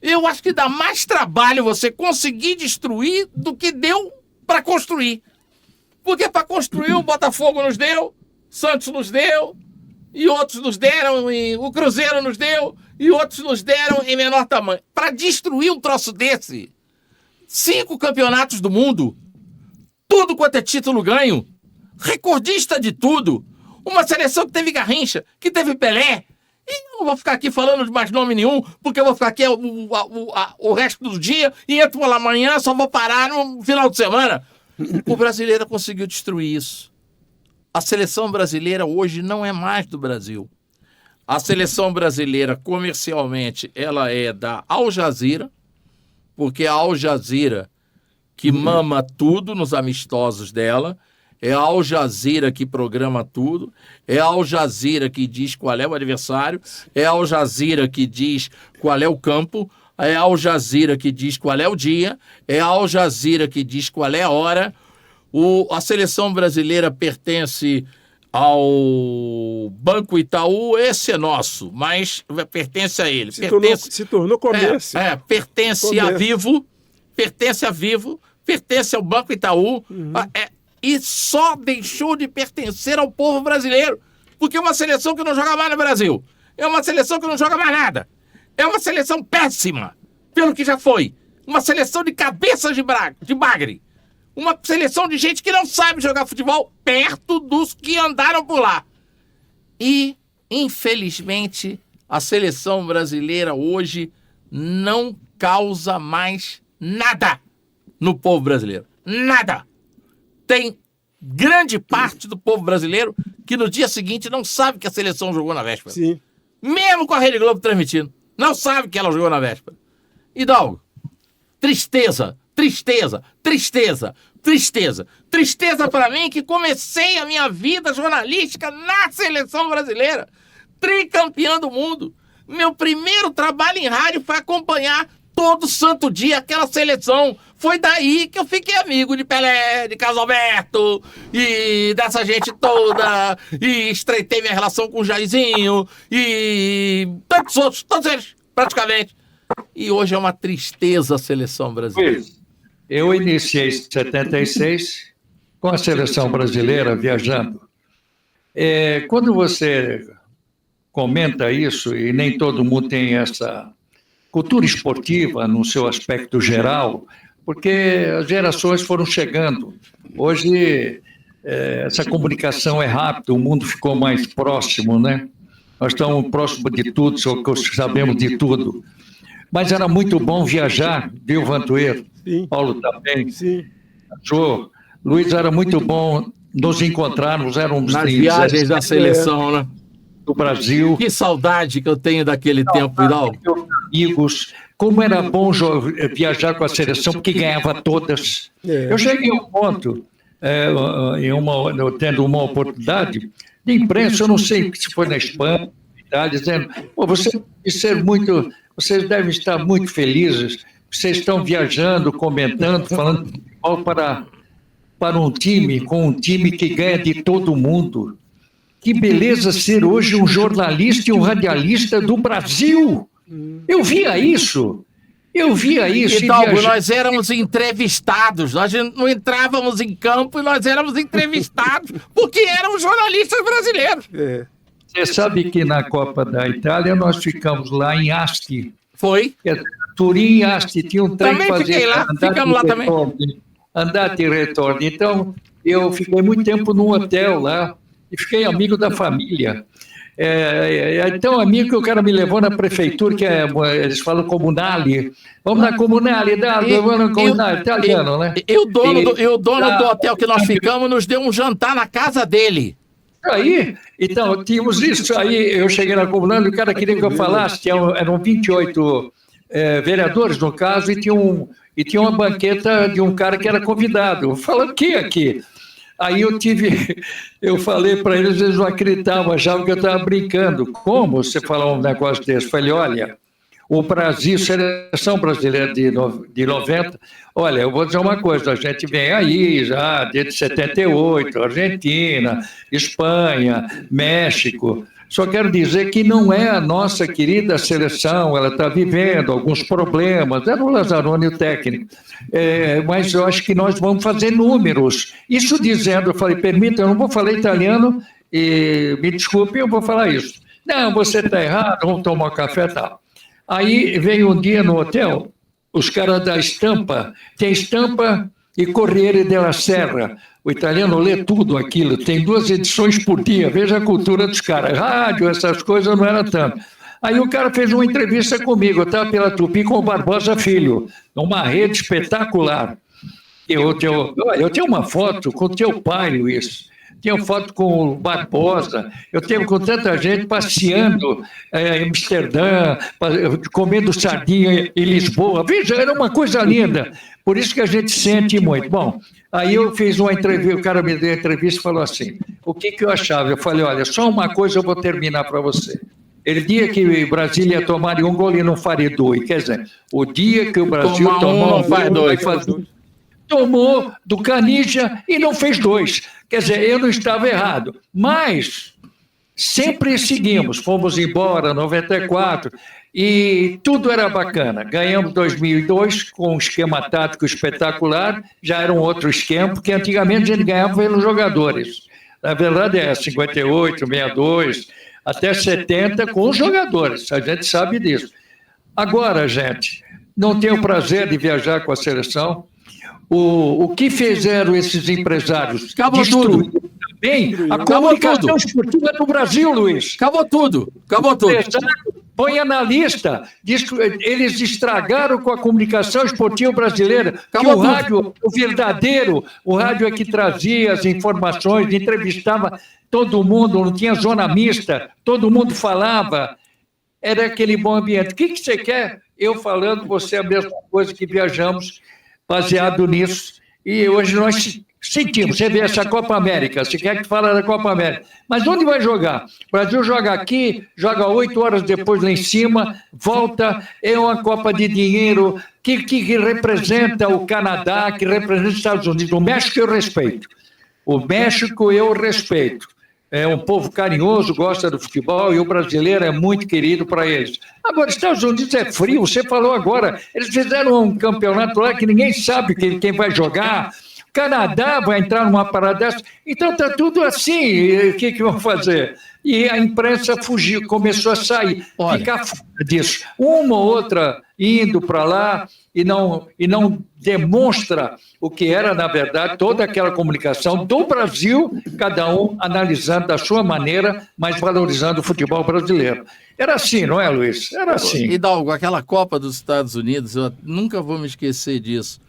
Eu acho que dá mais trabalho você conseguir destruir do que deu para construir. Porque para construir o Botafogo nos deu, Santos nos deu, e outros nos deram, e o Cruzeiro nos deu, e outros nos deram em menor tamanho. Para destruir um troço desse, 5 campeonatos do mundo, tudo quanto é título ganho, recordista de tudo, uma seleção que teve Garrincha, que teve Pelé. E eu não vou ficar aqui falando de mais nome nenhum, porque eu vou ficar aqui o resto do dia e entro pela manhã, só vou parar no final de semana. O brasileiro conseguiu destruir isso. A seleção brasileira hoje não é mais do Brasil. A seleção brasileira, comercialmente, ela é da Al Jazeera, porque a Al Jazeera que mama tudo nos amistosos dela, é a Al Jazeera que programa tudo, é a Al Jazeera que diz qual é o adversário, é a Al Jazeera que diz qual é o campo, é a Al Jazeera que diz qual é o dia, é a Al Jazeera que diz qual é a hora. A seleção brasileira pertence ao Banco Itaú, esse é nosso, mas pertence a ele. Se tornou comércio. Pertence a Vivo, pertence ao Banco Itaú, e só deixou de pertencer ao povo brasileiro, porque é uma seleção que não joga mais no Brasil, é uma seleção que não joga mais nada, é uma seleção péssima, pelo que já foi, uma seleção de cabeças de bagre, uma seleção de gente que não sabe jogar futebol perto dos que andaram por lá. E, infelizmente, a seleção brasileira hoje não causa mais nada no povo brasileiro, nada. Tem grande parte do povo brasileiro que no dia seguinte não sabe que a seleção jogou na véspera. Sim. Mesmo com a Rede Globo transmitindo. Não sabe que ela jogou na véspera. Hidalgo, tristeza, tristeza, tristeza, tristeza. Tristeza para mim que comecei a minha vida jornalística na seleção brasileira. Tricampeão do mundo. Meu primeiro trabalho em rádio foi acompanhar todo santo dia aquela seleção. Foi daí que eu fiquei amigo de Pelé, de Carlos Alberto e dessa gente toda, e estreitei minha relação com o Jairzinho e tantos outros, todos eles, praticamente. E hoje é uma tristeza a seleção brasileira. Eu iniciei em 76 com a seleção brasileira viajando. Quando você comenta isso, e nem todo mundo tem essa cultura esportiva no seu aspecto geral, porque as gerações foram chegando. Hoje, essa comunicação é rápida, o mundo ficou mais próximo, né? Nós estamos próximos de tudo, sabemos de tudo. Mas era muito bom viajar, viu, Vantueiro? Sim. Paulo também. Sim. Jô, Luiz, era muito bom nos encontrarmos, éramos nas viagens da seleção, né? Do Brasil. Que saudade que eu tenho daquele tempo, Hidalgo. Amigos, como era bom viajar com a seleção, porque ganhava todas. Eu cheguei a um ponto, tendo uma oportunidade de imprensa, eu não sei se foi na Espanha, Itália, dizendo: pô, vocês devem estar muito felizes, vocês estão viajando, comentando, falando de futebol para um time, com um time que ganha de todo mundo. Que beleza ser hoje um jornalista e um radialista do Brasil. Eu via isso. Então, nós éramos entrevistados, nós não entrávamos em campo e nós éramos entrevistados porque éramos jornalistas brasileiros. Você sabe que na Copa da Itália nós ficamos lá em Asti. Foi? Turim e Asti, tinha um trem também que fazia fiquei lá, ficamos lá também. Andar e retorno. Então, eu fiquei muito tempo num hotel lá e fiquei amigo da família. Então, amigo que o cara me levou na prefeitura, que eles falam comunale. Vamos na comunale, italiano, né? E o dono do hotel que nós ficamos nos deu um jantar na casa dele. Aí, então, tínhamos isso. Aí eu cheguei na comunale, o cara queria que eu falasse, eram 28 vereadores, no caso, e tinha uma banqueta de um cara que era convidado. Falando o que aqui? Aí eu falei para eles não acreditavam, achavam que eu estava brincando. Como você falar um negócio desse? Falei: olha, o Brasil, seleção brasileira de 90, olha, eu vou dizer uma coisa, a gente vem aí já desde 78, Argentina, Espanha, México. Só quero dizer que não é a nossa querida seleção, ela está vivendo alguns problemas, era o Lazzaroni o técnico, mas eu acho que nós vamos fazer números. Isso dizendo, eu falei: permita, eu não vou falar italiano, e me desculpe, eu vou falar isso. Não, você está errado, vamos tomar um café e tal. Aí veio um dia no hotel, os caras da Estampa, tem Estampa e Corriere della Sera. O italiano lê tudo aquilo, tem 2 edições por dia, veja a cultura dos caras. Rádio, essas coisas não era tanto. Aí o cara fez uma entrevista comigo, eu estava pela Tupi com o Barbosa Filho, numa rede espetacular. Eu tenho uma foto com o teu pai, Luiz. Tinha foto com o Barbosa, eu tenho com tanta gente passeando em Amsterdã, comendo sardinha em Lisboa. Veja, era uma coisa linda. Por isso que a gente sente muito. Bom, aí eu fiz uma entrevista, o cara me deu uma entrevista e falou assim: o que eu achava? Eu falei: olha, só uma coisa eu vou terminar para você. Ele dia que o Brasil ia tomar um gol e não faria 2. Quer dizer, o dia que o Brasil tomou um gol, não faz 2. Tomou do Canija e não fez 2. Quer dizer, eu não estava errado. Mas sempre seguimos, fomos embora, 94, e tudo era bacana. Ganhamos 2002 com um esquema tático espetacular, já era um outro esquema, porque antigamente a gente ganhava pelos jogadores. Na verdade é 58, 62, até 70 com os jogadores, a gente sabe disso. Agora, gente, não tenho o prazer de viajar com a seleção. O que fizeram esses empresários? Acabou tudo. Também a comunicação esportiva do Brasil, Luiz. Acabou tudo. Põe analista. Diz que eles estragaram com a comunicação esportiva brasileira. Que o rádio, o verdadeiro, o rádio é que trazia as informações, entrevistava todo mundo, não tinha zona mista, todo mundo falava. Era aquele bom ambiente. O que você quer? Eu falando, você a mesma coisa, que viajamos baseado nisso. E hoje nós sentimos. Você vê essa Copa América, você quer que fale da Copa América. Mas onde vai jogar? O Brasil joga aqui, joga 8 horas depois lá em cima, volta, é uma Copa de dinheiro que representa o Canadá, que representa os Estados Unidos. O México eu respeito. O México eu respeito. É um povo carinhoso, gosta do futebol, e o brasileiro é muito querido para eles. Agora, Estados Unidos é frio, você falou agora, eles fizeram um campeonato lá que ninguém sabe quem vai jogar. Canadá vai entrar numa parada dessa. Então está tudo assim, o que vão fazer? E a imprensa fugiu, começou a sair, ficar fora disso. Uma ou outra indo para lá e não demonstra o que era, na verdade, toda aquela comunicação do Brasil, cada um analisando da sua maneira, mas valorizando o futebol brasileiro. Era assim, não é, Luiz? Era assim. Hidalgo, aquela Copa dos Estados Unidos, eu nunca vou me esquecer disso.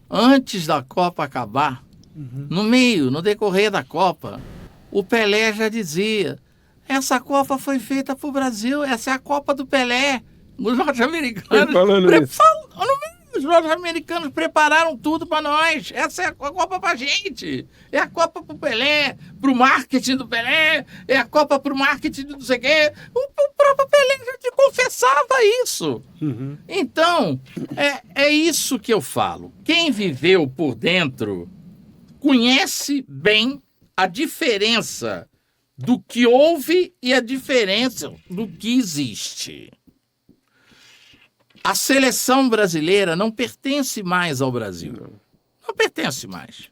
Antes da Copa acabar, no decorrer da Copa, o Pelé já dizia: essa Copa foi feita para o Brasil, essa é a Copa do Pelé. Os norte-americanos Os norte-americanos prepararam tudo para nós. Essa é a Copa pra gente. É a Copa pro Pelé, pro marketing do Pelé, é a Copa pro marketing do não sei o quê. O próprio Pelé já te confessava isso. Então, é isso que eu falo. Quem viveu por dentro conhece bem a diferença do que houve e a diferença do que existe. A seleção brasileira não pertence mais ao Brasil. Não pertence mais.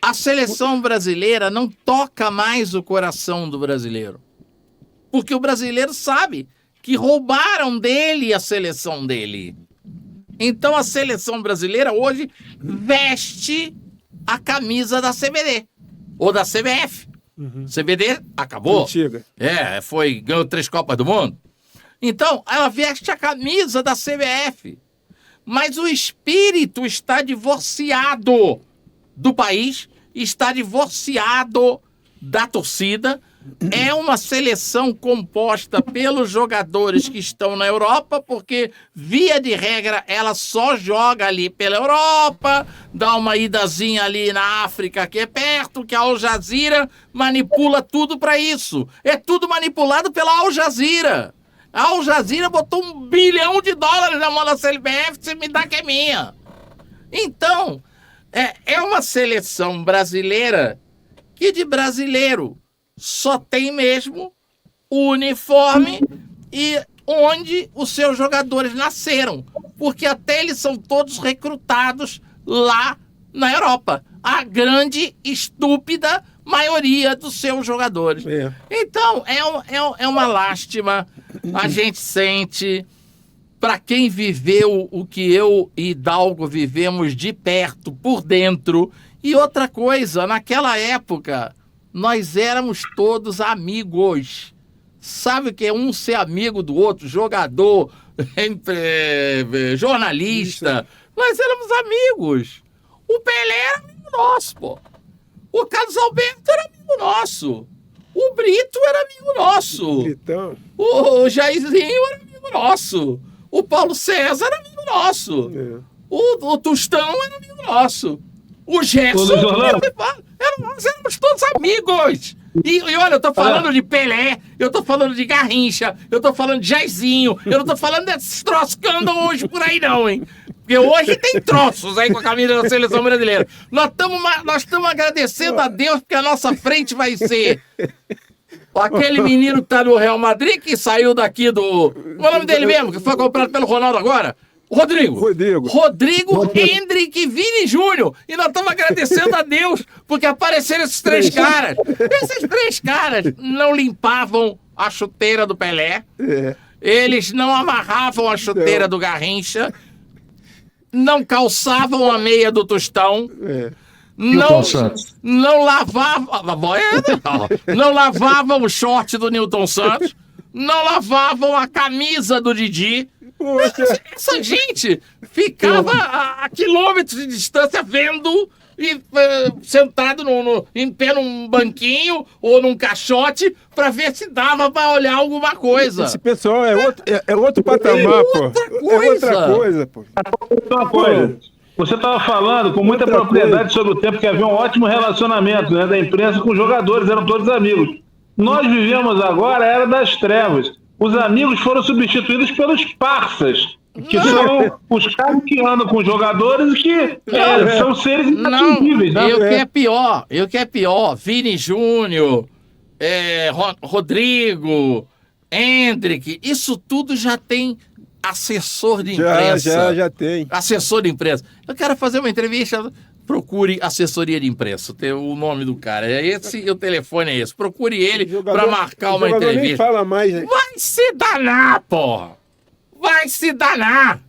A seleção brasileira não toca mais o coração do brasileiro. Porque o brasileiro sabe que roubaram dele a seleção dele. Então a seleção brasileira hoje veste a camisa da CBD ou da CBF. CBD acabou. Antiga. Ganhou 3 Copas do Mundo. Então, ela veste a camisa da CBF. Mas o espírito está divorciado do país, está divorciado da torcida. É uma seleção composta pelos jogadores que estão na Europa, porque, via de regra, ela só joga ali pela Europa, dá uma idazinha ali na África, que é perto, que a Al Jazeera manipula tudo para isso. É tudo manipulado pela Al Jazeera. A Al Jazeera botou $1 bilhão na mão da CBF, você me dá que é minha. Então, é uma seleção brasileira que de brasileiro só tem mesmo o uniforme e onde os seus jogadores nasceram. Porque até eles são todos recrutados lá na Europa. A grande, estúpida maioria dos seus jogadores. Então, é uma lástima. A gente sente, para quem viveu o que eu e Hidalgo vivemos de perto, por dentro. E outra coisa, naquela época, nós éramos todos amigos. Sabe o que é um ser amigo do outro? Jogador, jornalista. Nós éramos amigos. O Pelé era amigo nosso, pô. O Carlos Alberto era amigo nosso. O Brito era amigo nosso. Então. O Jairzinho era amigo nosso. O Paulo César era amigo nosso. O Tostão era amigo nosso. O Gerson. Nós éramos todos amigos. E olha, eu tô falando de Pelé, eu tô falando de Garrincha, eu tô falando de Jairzinho, eu não tô falando desses troços que andam hoje por aí não, hein? Porque hoje tem troços aí com a camisa da seleção brasileira. Nós estamos agradecendo a Deus porque a nossa frente vai ser aquele menino que tá no Real Madrid, que saiu daqui do... Qual é o nome dele mesmo, que foi comprado pelo Ronaldo agora? Rodrigo, Hendrick e Vini Júnior. E nós estamos agradecendo a Deus porque apareceram esses 3 caras. Esses 3 caras não limpavam a chuteira do Pelé. Eles não amarravam a chuteira do Garrincha. Não calçavam a meia do Tostão. Não lavavam o short do Newton Santos. Não lavavam a camisa do Didi. Essa gente ficava a quilômetros de distância vendo e sentado em pé num banquinho ou num caixote para ver se dava para olhar alguma coisa. Esse pessoal é outro patamar, pô. É outra coisa, pô. Uma coisa. Você estava falando com muita propriedade sobre o tempo que havia um ótimo relacionamento, né, da imprensa com os jogadores, eram todos amigos. Nós vivemos agora a era das trevas. Os amigos foram substituídos pelos parças, que são os caras que andam com os jogadores e que são seres inatingíveis. Né? E o que é pior, Vini Júnior, Rodrigo, Hendrick, isso tudo já tem assessor de imprensa. Já tem. Assessor de imprensa. Eu quero fazer uma entrevista... Procure assessoria de imprensa, tem o nome do cara. O telefone é esse. Procure ele para marcar uma entrevista. Nem fala mais, né? Vai se danar, porra! Vai se danar!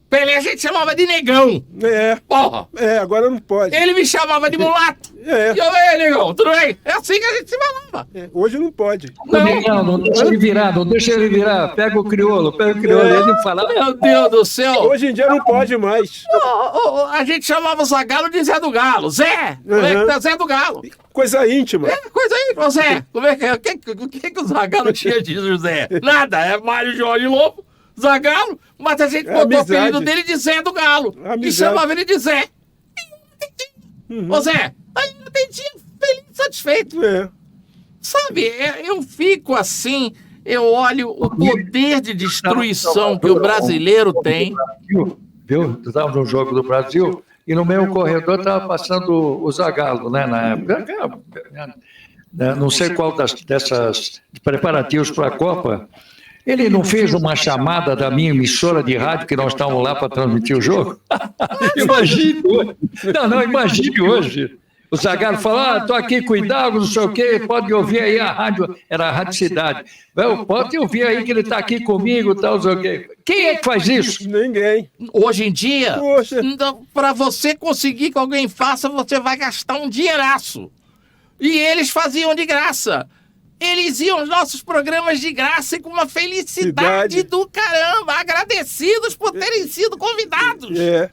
Pelé a gente chamava de negão. Porra! Agora não pode. Ele me chamava de mulato. E eu, negão, tudo bem? É assim que a gente se falava. Hoje não pode. Não deixa ele virar, não deixa ele virar. Pega o crioulo, ele não fala. Meu Deus do céu! Hoje em dia não pode mais. A gente chamava o Zagallo de Zé do Galo. Zé! Como é que tá Zé do Galo? Coisa íntima. Coisa íntima, Zé. Como é que é? O que o Zagallo tinha de José? Nada, é Mário Jorge Lobo. Zagallo, mas a gente É botou o amizade. apelido dele de Zé do Galo. E Amizade. chamava ele de Zé. Ô Zé, aí eu entendia feliz, satisfeito. É. Sabe, eu fico assim, eu olho o poder de destruição que o brasileiro tem. Viu? Eu estava no Jogo do Brasil e no meu corredor estava passando o Zagallo, né, na época. Não sei qual dessas preparativos para a Copa. Ele não fez uma chamada da minha emissora de rádio, que nós estávamos lá para transmitir o jogo? Imagine hoje. Não, imagine hoje. O Zagallo fala, estou aqui com o Hidalgo, não sei o quê, pode ouvir aí a rádio, era a Rádio Cidade. Pode ouvir aí que ele está aqui comigo, tal, não sei o quê. Quem é que faz isso? Ninguém. Hoje em dia, Poxa. para você conseguir que alguém faça, você vai gastar um dinheiraço. E eles faziam de graça. Eles iam aos nossos programas de graça e com uma felicidade Cidade. do caramba, agradecidos por terem sido convidados. É.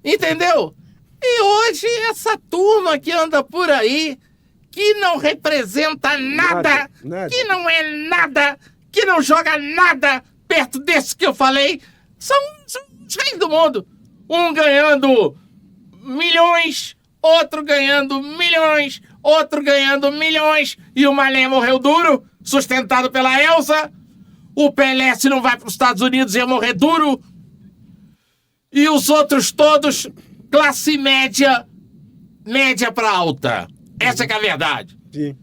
Entendeu? E hoje essa turma que anda por aí, que não representa nada, Nada. que não é nada, que não joga nada perto desse que eu falei, são os reis do mundo. Um ganhando milhões, outro ganhando milhões, outro ganhando milhões, e o Mané morreu duro, sustentado pela Elsa. O Pelé, se não vai para os Estados Unidos, ia morrer duro. E os outros todos, classe média para alta. Essa que é a verdade. Sim.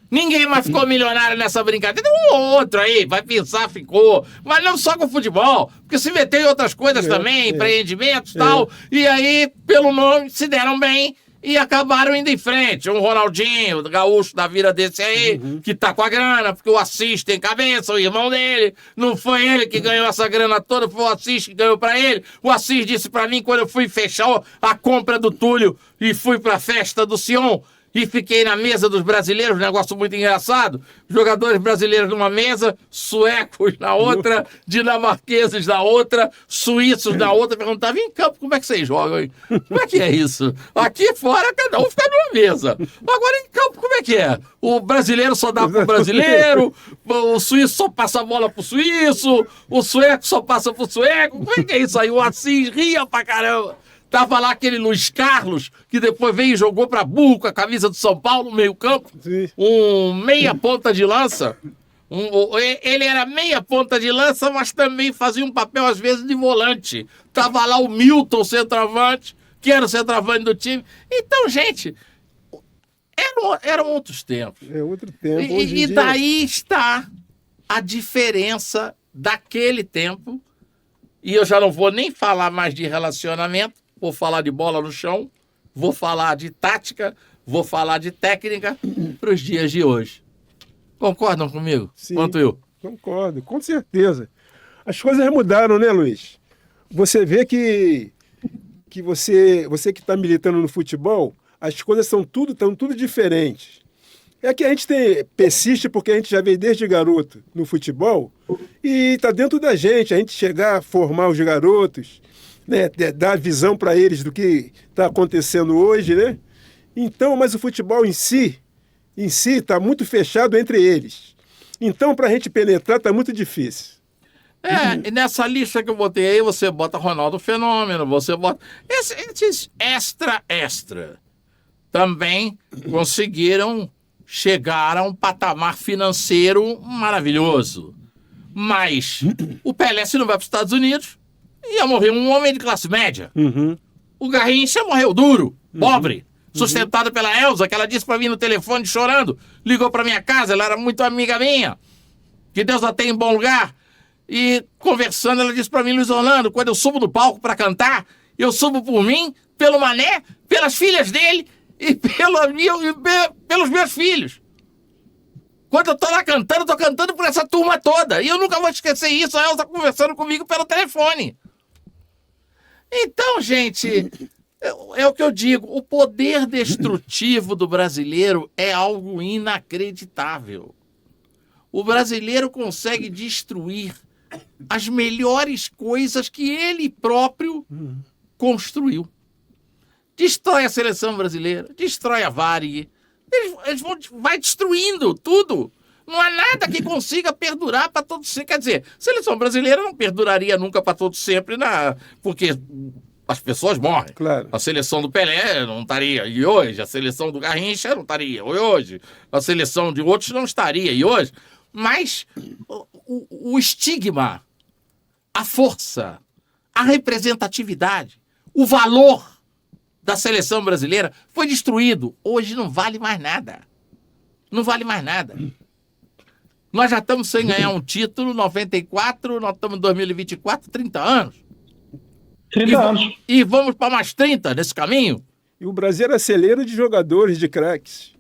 Ninguém mais ficou milionário nessa brincadeira. Um ou outro aí, vai pensar, ficou. Mas não só com futebol, porque se meteu em outras coisas também, empreendimentos e tal. E aí, pelo nome, se deram bem e acabaram indo em frente. Um Ronaldinho, gaúcho da vida desse aí, que tá com a grana, porque o Assis tem cabeça, o irmão dele. Não foi ele que ganhou essa grana toda, foi o Assis que ganhou pra ele. O Assis disse pra mim, quando eu fui fechar a compra do Túlio e fui pra festa do Sion, e fiquei na mesa dos brasileiros, um negócio muito engraçado. Jogadores brasileiros numa mesa, suecos na outra, dinamarqueses na outra, suíços na outra. Perguntava, em campo, como é que vocês jogam aí? Como é que é isso? Aqui fora, cada um fica numa mesa. Agora em campo, como é que é? O brasileiro só dá pro brasileiro, o suíço só passa a bola pro suíço, o sueco só passa pro sueco. Como é que é isso aí? O Assis ria pra caramba. Tava lá aquele Luiz Carlos, que depois veio e jogou pra burro com a camisa do São Paulo no meio-campo. Um meia ponta de lança. Ele era meia ponta de lança, mas também fazia um papel, às vezes, de volante. Tava lá o Milton, centroavante, que era o centroavante do time. Então, gente, eram outros tempos. É outro tempo. E daí está a diferença daquele tempo. E eu já não vou nem falar mais de relacionamento. Vou falar de bola no chão, vou falar de tática, vou falar de técnica para os dias de hoje. Concordam comigo? Sim. Quanto eu? Concordo, com certeza. As coisas mudaram, né, Luiz? Você vê que você que está militando no futebol, as coisas estão tudo diferentes. É que a gente persiste porque a gente já veio desde garoto no futebol e está dentro da gente, a gente chegar a formar os garotos, né, dar visão para eles do que está acontecendo hoje, né? Então, mas o futebol em si está muito fechado entre eles. Então, para a gente penetrar, está muito difícil. E nessa lista que eu botei aí, você bota Ronaldo Fenômeno, você bota... Esses extra também conseguiram chegar a um patamar financeiro maravilhoso. Mas o Pelé, se não vai para os Estados Unidos, ia morrer um homem de classe média. O Garrincha morreu duro, pobre, sustentado pela Elsa, que ela disse para mim no telefone chorando, ligou para minha casa, ela era muito amiga minha, que Deus a tenha em bom lugar. E conversando, ela disse para mim, Luiz Orlando, quando eu subo no palco para cantar, eu subo por mim, pelo Mané, pelas filhas dele e pelos meus filhos. Quando eu tô lá cantando, eu tô cantando por essa turma toda. E eu nunca vou esquecer isso, a Elsa conversando comigo pelo telefone. Então, gente, é o que eu digo, o poder destrutivo do brasileiro é algo inacreditável. O brasileiro consegue destruir as melhores coisas que ele próprio construiu. Destrói a seleção brasileira, destrói a Varig, vai destruindo tudo. Não há nada que consiga perdurar para todo sempre. Quer dizer, a seleção brasileira não perduraria nunca para todo sempre, porque as pessoas morrem. Claro. A seleção do Pelé não estaria, e hoje. A seleção do Garrincha não estaria, e hoje. A seleção de outros não estaria, e hoje. Mas o estigma, a força, a representatividade, o valor da seleção brasileira foi destruído. Hoje não vale mais nada. Não vale mais nada. Nós já estamos sem ganhar um título, 94, nós estamos em 2024, 30 anos. 30 anos. E vamos para mais 30 nesse caminho. E o Brasil era celeiro de jogadores, de craques.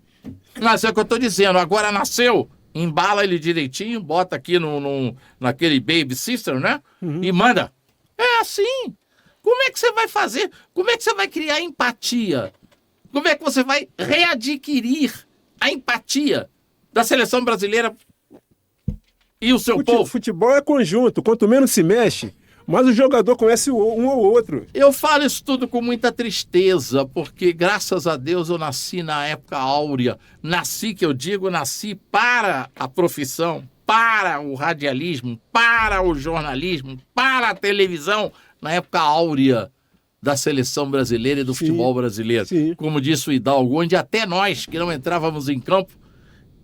Mas é o que eu estou dizendo. Agora nasceu, embala ele direitinho, bota aqui naquele Baby Sister, né? E manda. É assim. Como é que você vai fazer? Como é que você vai criar empatia? Como é que você vai readquirir a empatia da seleção brasileira e o seu povo? Futebol é conjunto. Quanto menos se mexe, mais o jogador conhece um ou outro. Eu falo isso tudo com muita tristeza, porque graças a Deus eu nasci na época áurea. Nasci para a profissão, para o radialismo, para o jornalismo, para a televisão, na época áurea da seleção brasileira e do futebol brasileiro. Sim. Como disse o Hidalgo, onde até nós, que não entrávamos em campo,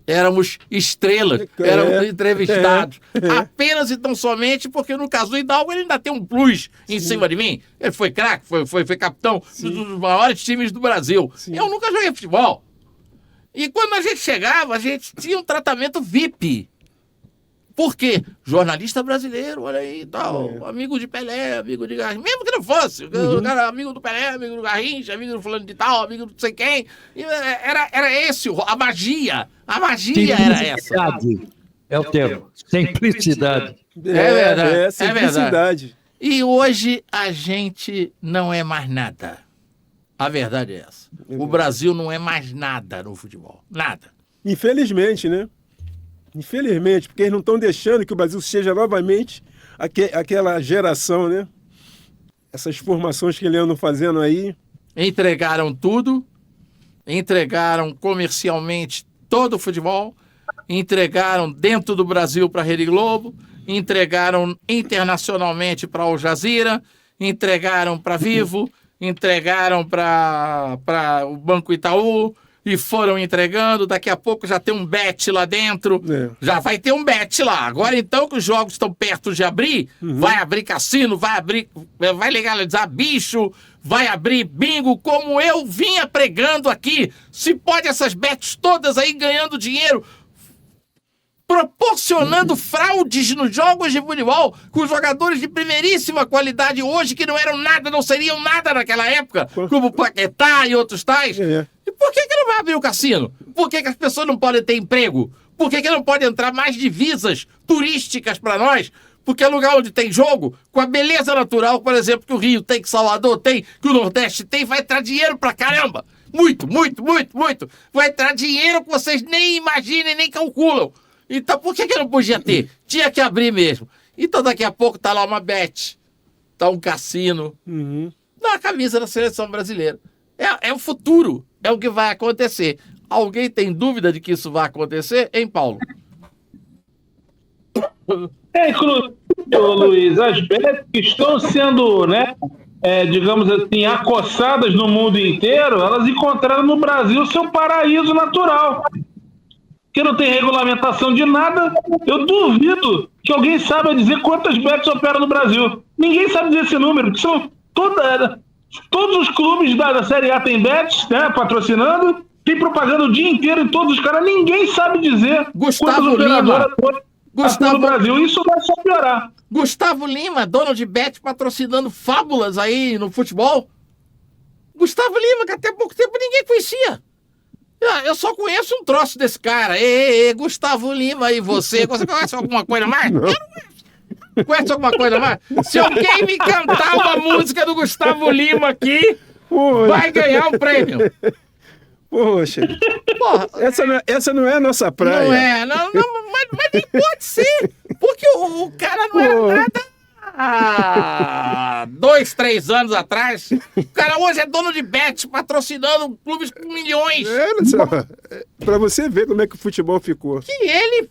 éramos estrelas, éramos entrevistados. Apenas e tão somente porque, no caso do Hidalgo, ele ainda tem um plus em cima de mim. Ele foi craque, foi capitão dos maiores times do Brasil. Sim. Eu nunca joguei futebol. E quando a gente chegava, a gente tinha um tratamento VIP. Por quê? Jornalista brasileiro, olha aí, tal, amigo de Pelé, amigo de Garrincha, mesmo que não fosse, o cara, amigo do Pelé, amigo do Garrincha, amigo do fulano de tal, amigo do não sei quem, era esse, a magia era essa. É o termo, simplicidade. É verdade, simplicidade. E hoje a gente não é mais nada. A verdade é essa. O Brasil não é mais nada no futebol, nada. Infelizmente, né? Infelizmente, porque eles não estão deixando que o Brasil seja novamente aquela geração, né? Essas formações que eles andam fazendo aí. Entregaram tudo, entregaram comercialmente todo o futebol, entregaram dentro do Brasil para a Rede Globo, entregaram internacionalmente para Al Jazeera, entregaram para Vivo, entregaram para o Banco Itaú, e foram entregando. Daqui a pouco já tem um bet lá dentro. Já vai ter um bet lá. Agora então que os jogos estão perto de abrir, vai abrir cassino, vai legalizar bicho, vai abrir bingo, como eu vinha pregando aqui. Se pode essas bets todas aí ganhando dinheiro, proporcionando fraudes nos jogos de futebol com jogadores de primeiríssima qualidade hoje que não eram nada, não seriam nada naquela época, como o Paquetá e outros tais. E por que não vai abrir o cassino? Por que as pessoas não podem ter emprego? Por que não pode entrar mais divisas turísticas para nós? Porque é lugar onde tem jogo, com a beleza natural, por exemplo, que o Rio tem, que Salvador tem, que o Nordeste tem, vai entrar dinheiro pra caramba. Muito, muito, muito, muito. Vai entrar dinheiro que vocês nem imaginem, nem calculam. Então por que não podia ter? Tinha que abrir mesmo. Então daqui a pouco tá lá uma bet, tá um cassino, na camisa da seleção brasileira. É o futuro, é o que vai acontecer. Alguém tem dúvida de que isso vai acontecer, hein, Paulo? Inclusive, Luiz, as bets que estão sendo, né, digamos assim, acossadas no mundo inteiro, elas encontraram no Brasil seu paraíso natural. Que não tem regulamentação de nada. Eu duvido que alguém saiba dizer quantas bets operam no Brasil. Ninguém sabe dizer esse número. São todos os clubes da Série A têm bets, né, patrocinando. Tem propaganda o dia inteiro em todos os caras. Ninguém sabe dizer Gustavo quantas operadoras Lima. No Brasil. Isso vai só piorar. Gustavo Lima, dono de bet, patrocinando fábulas aí no futebol. Gustavo Lima, que até pouco tempo ninguém conhecia. Eu só conheço um troço desse cara. Gustavo Lima, e você? Você conhece alguma coisa mais? Eu não conheço. Conhece alguma coisa mais? Se alguém me cantar uma música do Gustavo Lima aqui, vai ganhar um prêmio. Poxa. Porra, essa não é a nossa praia. Não é, mas nem pode ser. Porque o cara não era nada 2, 3 anos atrás, o cara hoje é dono de bet, patrocinando clubes com milhões. Pra você ver como é que o futebol ficou. Que ele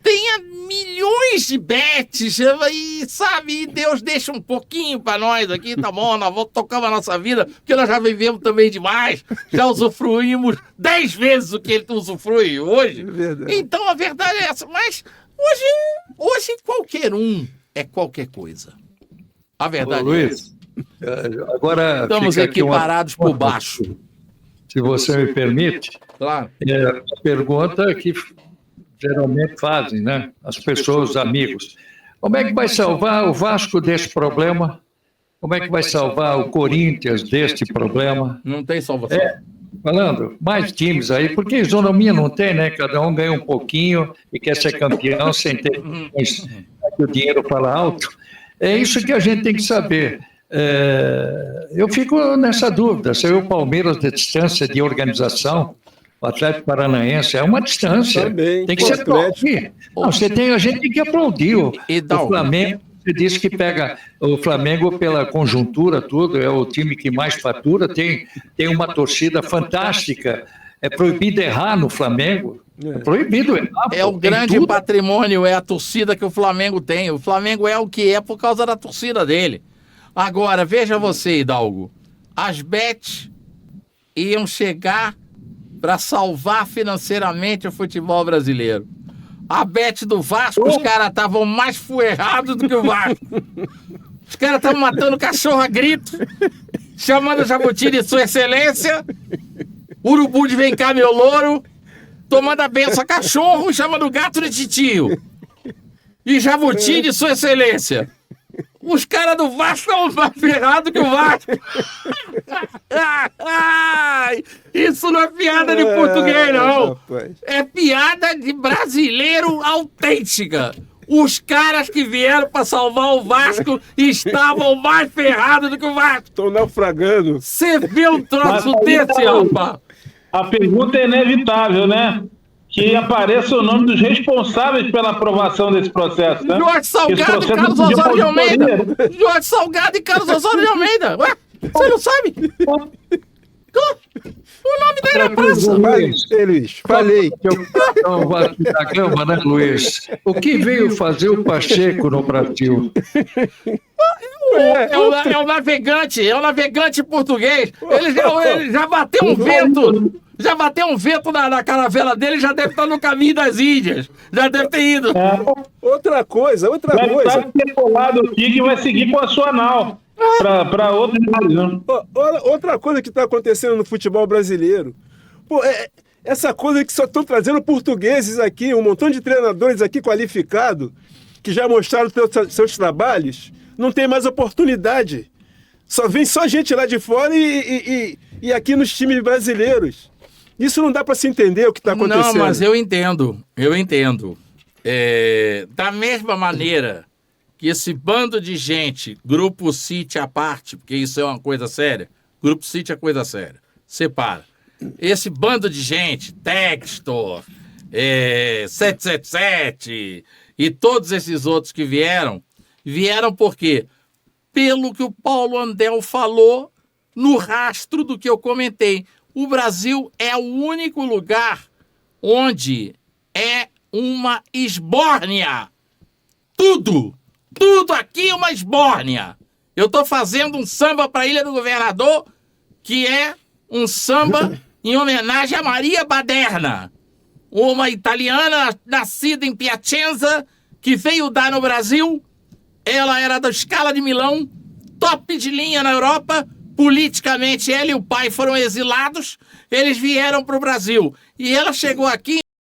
tenha milhões de bets e, sabe, Deus deixa um pouquinho pra nós aqui, tá bom, nós vamos tocar a nossa vida, porque nós já vivemos também demais, já usufruímos 10 vezes o que ele usufrui hoje. Então a verdade é essa, mas hoje qualquer um é qualquer coisa. A verdade Luiz, agora estamos equiparados por baixo. Se você me permite, claro. A pergunta que geralmente fazem, né? As pessoas, os amigos. Como é que vai salvar o Vasco desse problema? Como é que vai salvar o Corinthians deste problema? Não tem salvação. Falando, mais times aí, porque isonomia não tem, né? Cada um ganha um pouquinho e quer ser campeão sem ter que o dinheiro fala alto. É isso que a gente tem que saber. Eu fico nessa dúvida. Se o Palmeiras de distância de organização, o Atlético Paranaense é uma distância. Também, tem que ser aplaudir. Não, a gente tem que aplaudir. O Flamengo, você disse que pega o Flamengo pela conjuntura, tudo, é o time que mais fatura, tem uma torcida fantástica. É proibido errar no Flamengo. É proibido errar. É o grande patrimônio, é a torcida que o Flamengo tem. O Flamengo é o que é por causa da torcida dele. Agora, veja você, Hidalgo. As bets iam chegar para salvar financeiramente o futebol brasileiro. A bet do Vasco, os caras estavam mais fuerrados do que o Vasco. Os caras estavam matando cachorro a grito, chamando o Jabuti de Sua Excelência, Urubu de Vem Cá, Meu Louro, tomando a benção a cachorro, chamando o gato de titio. E Jabuti de Sua Excelência. Os caras do Vasco estão mais ferrados que o Vasco. Isso não é piada de português, não. É piada de brasileiro autêntica. Os caras que vieram para salvar o Vasco estavam mais ferrados do que o Vasco. Estão naufragando. Você vê um troço desse, rapaz? A pergunta é inevitável, né? Que apareça o nome dos responsáveis pela aprovação desse processo, né? Jorge Salgado e Carlos Osório de Almeida. Jorge Salgado e Carlos Osório de Almeida. Ué, você não sabe? O nome dele é praça. Luiz, falei. Da Gama, né, Luiz? O que veio fazer o Pacheco no Brasil? É o navegante português. Ele já bateu um vento. Já bateu um vento na caravela dele, já deve estar no caminho das Índias. Já deve ter ido. Outra coisa. Deve estar decolado aqui que vai seguir com a sua nau. Para outros lados, né? Outra coisa que está acontecendo no futebol brasileiro. Essa coisa que só estão trazendo portugueses aqui, um montão de treinadores aqui qualificados, que já mostraram seus trabalhos, não tem mais oportunidade. Vem só gente lá de fora e aqui nos times brasileiros. Isso não dá para se entender o que está acontecendo. Não, mas eu entendo. Da mesma maneira que esse bando de gente, Grupo City à parte, porque isso é uma coisa séria, Grupo City é coisa séria, separa. Esse bando de gente, Textor, 777 e todos esses outros que vieram por quê? Pelo que o Paulo Andel falou no rastro do que eu comentei. O Brasil é o único lugar onde é uma esbórnia. Tudo aqui é uma esbórnia. Eu estou fazendo um samba para a Ilha do Governador, que é um samba em homenagem a Maria Baderna, uma italiana nascida em Piacenza, que veio dar no Brasil. Ela era da Scala de Milão, top de linha na Europa. Politicamente, ela e o pai foram exilados. Eles vieram para o Brasil. E ela chegou aqui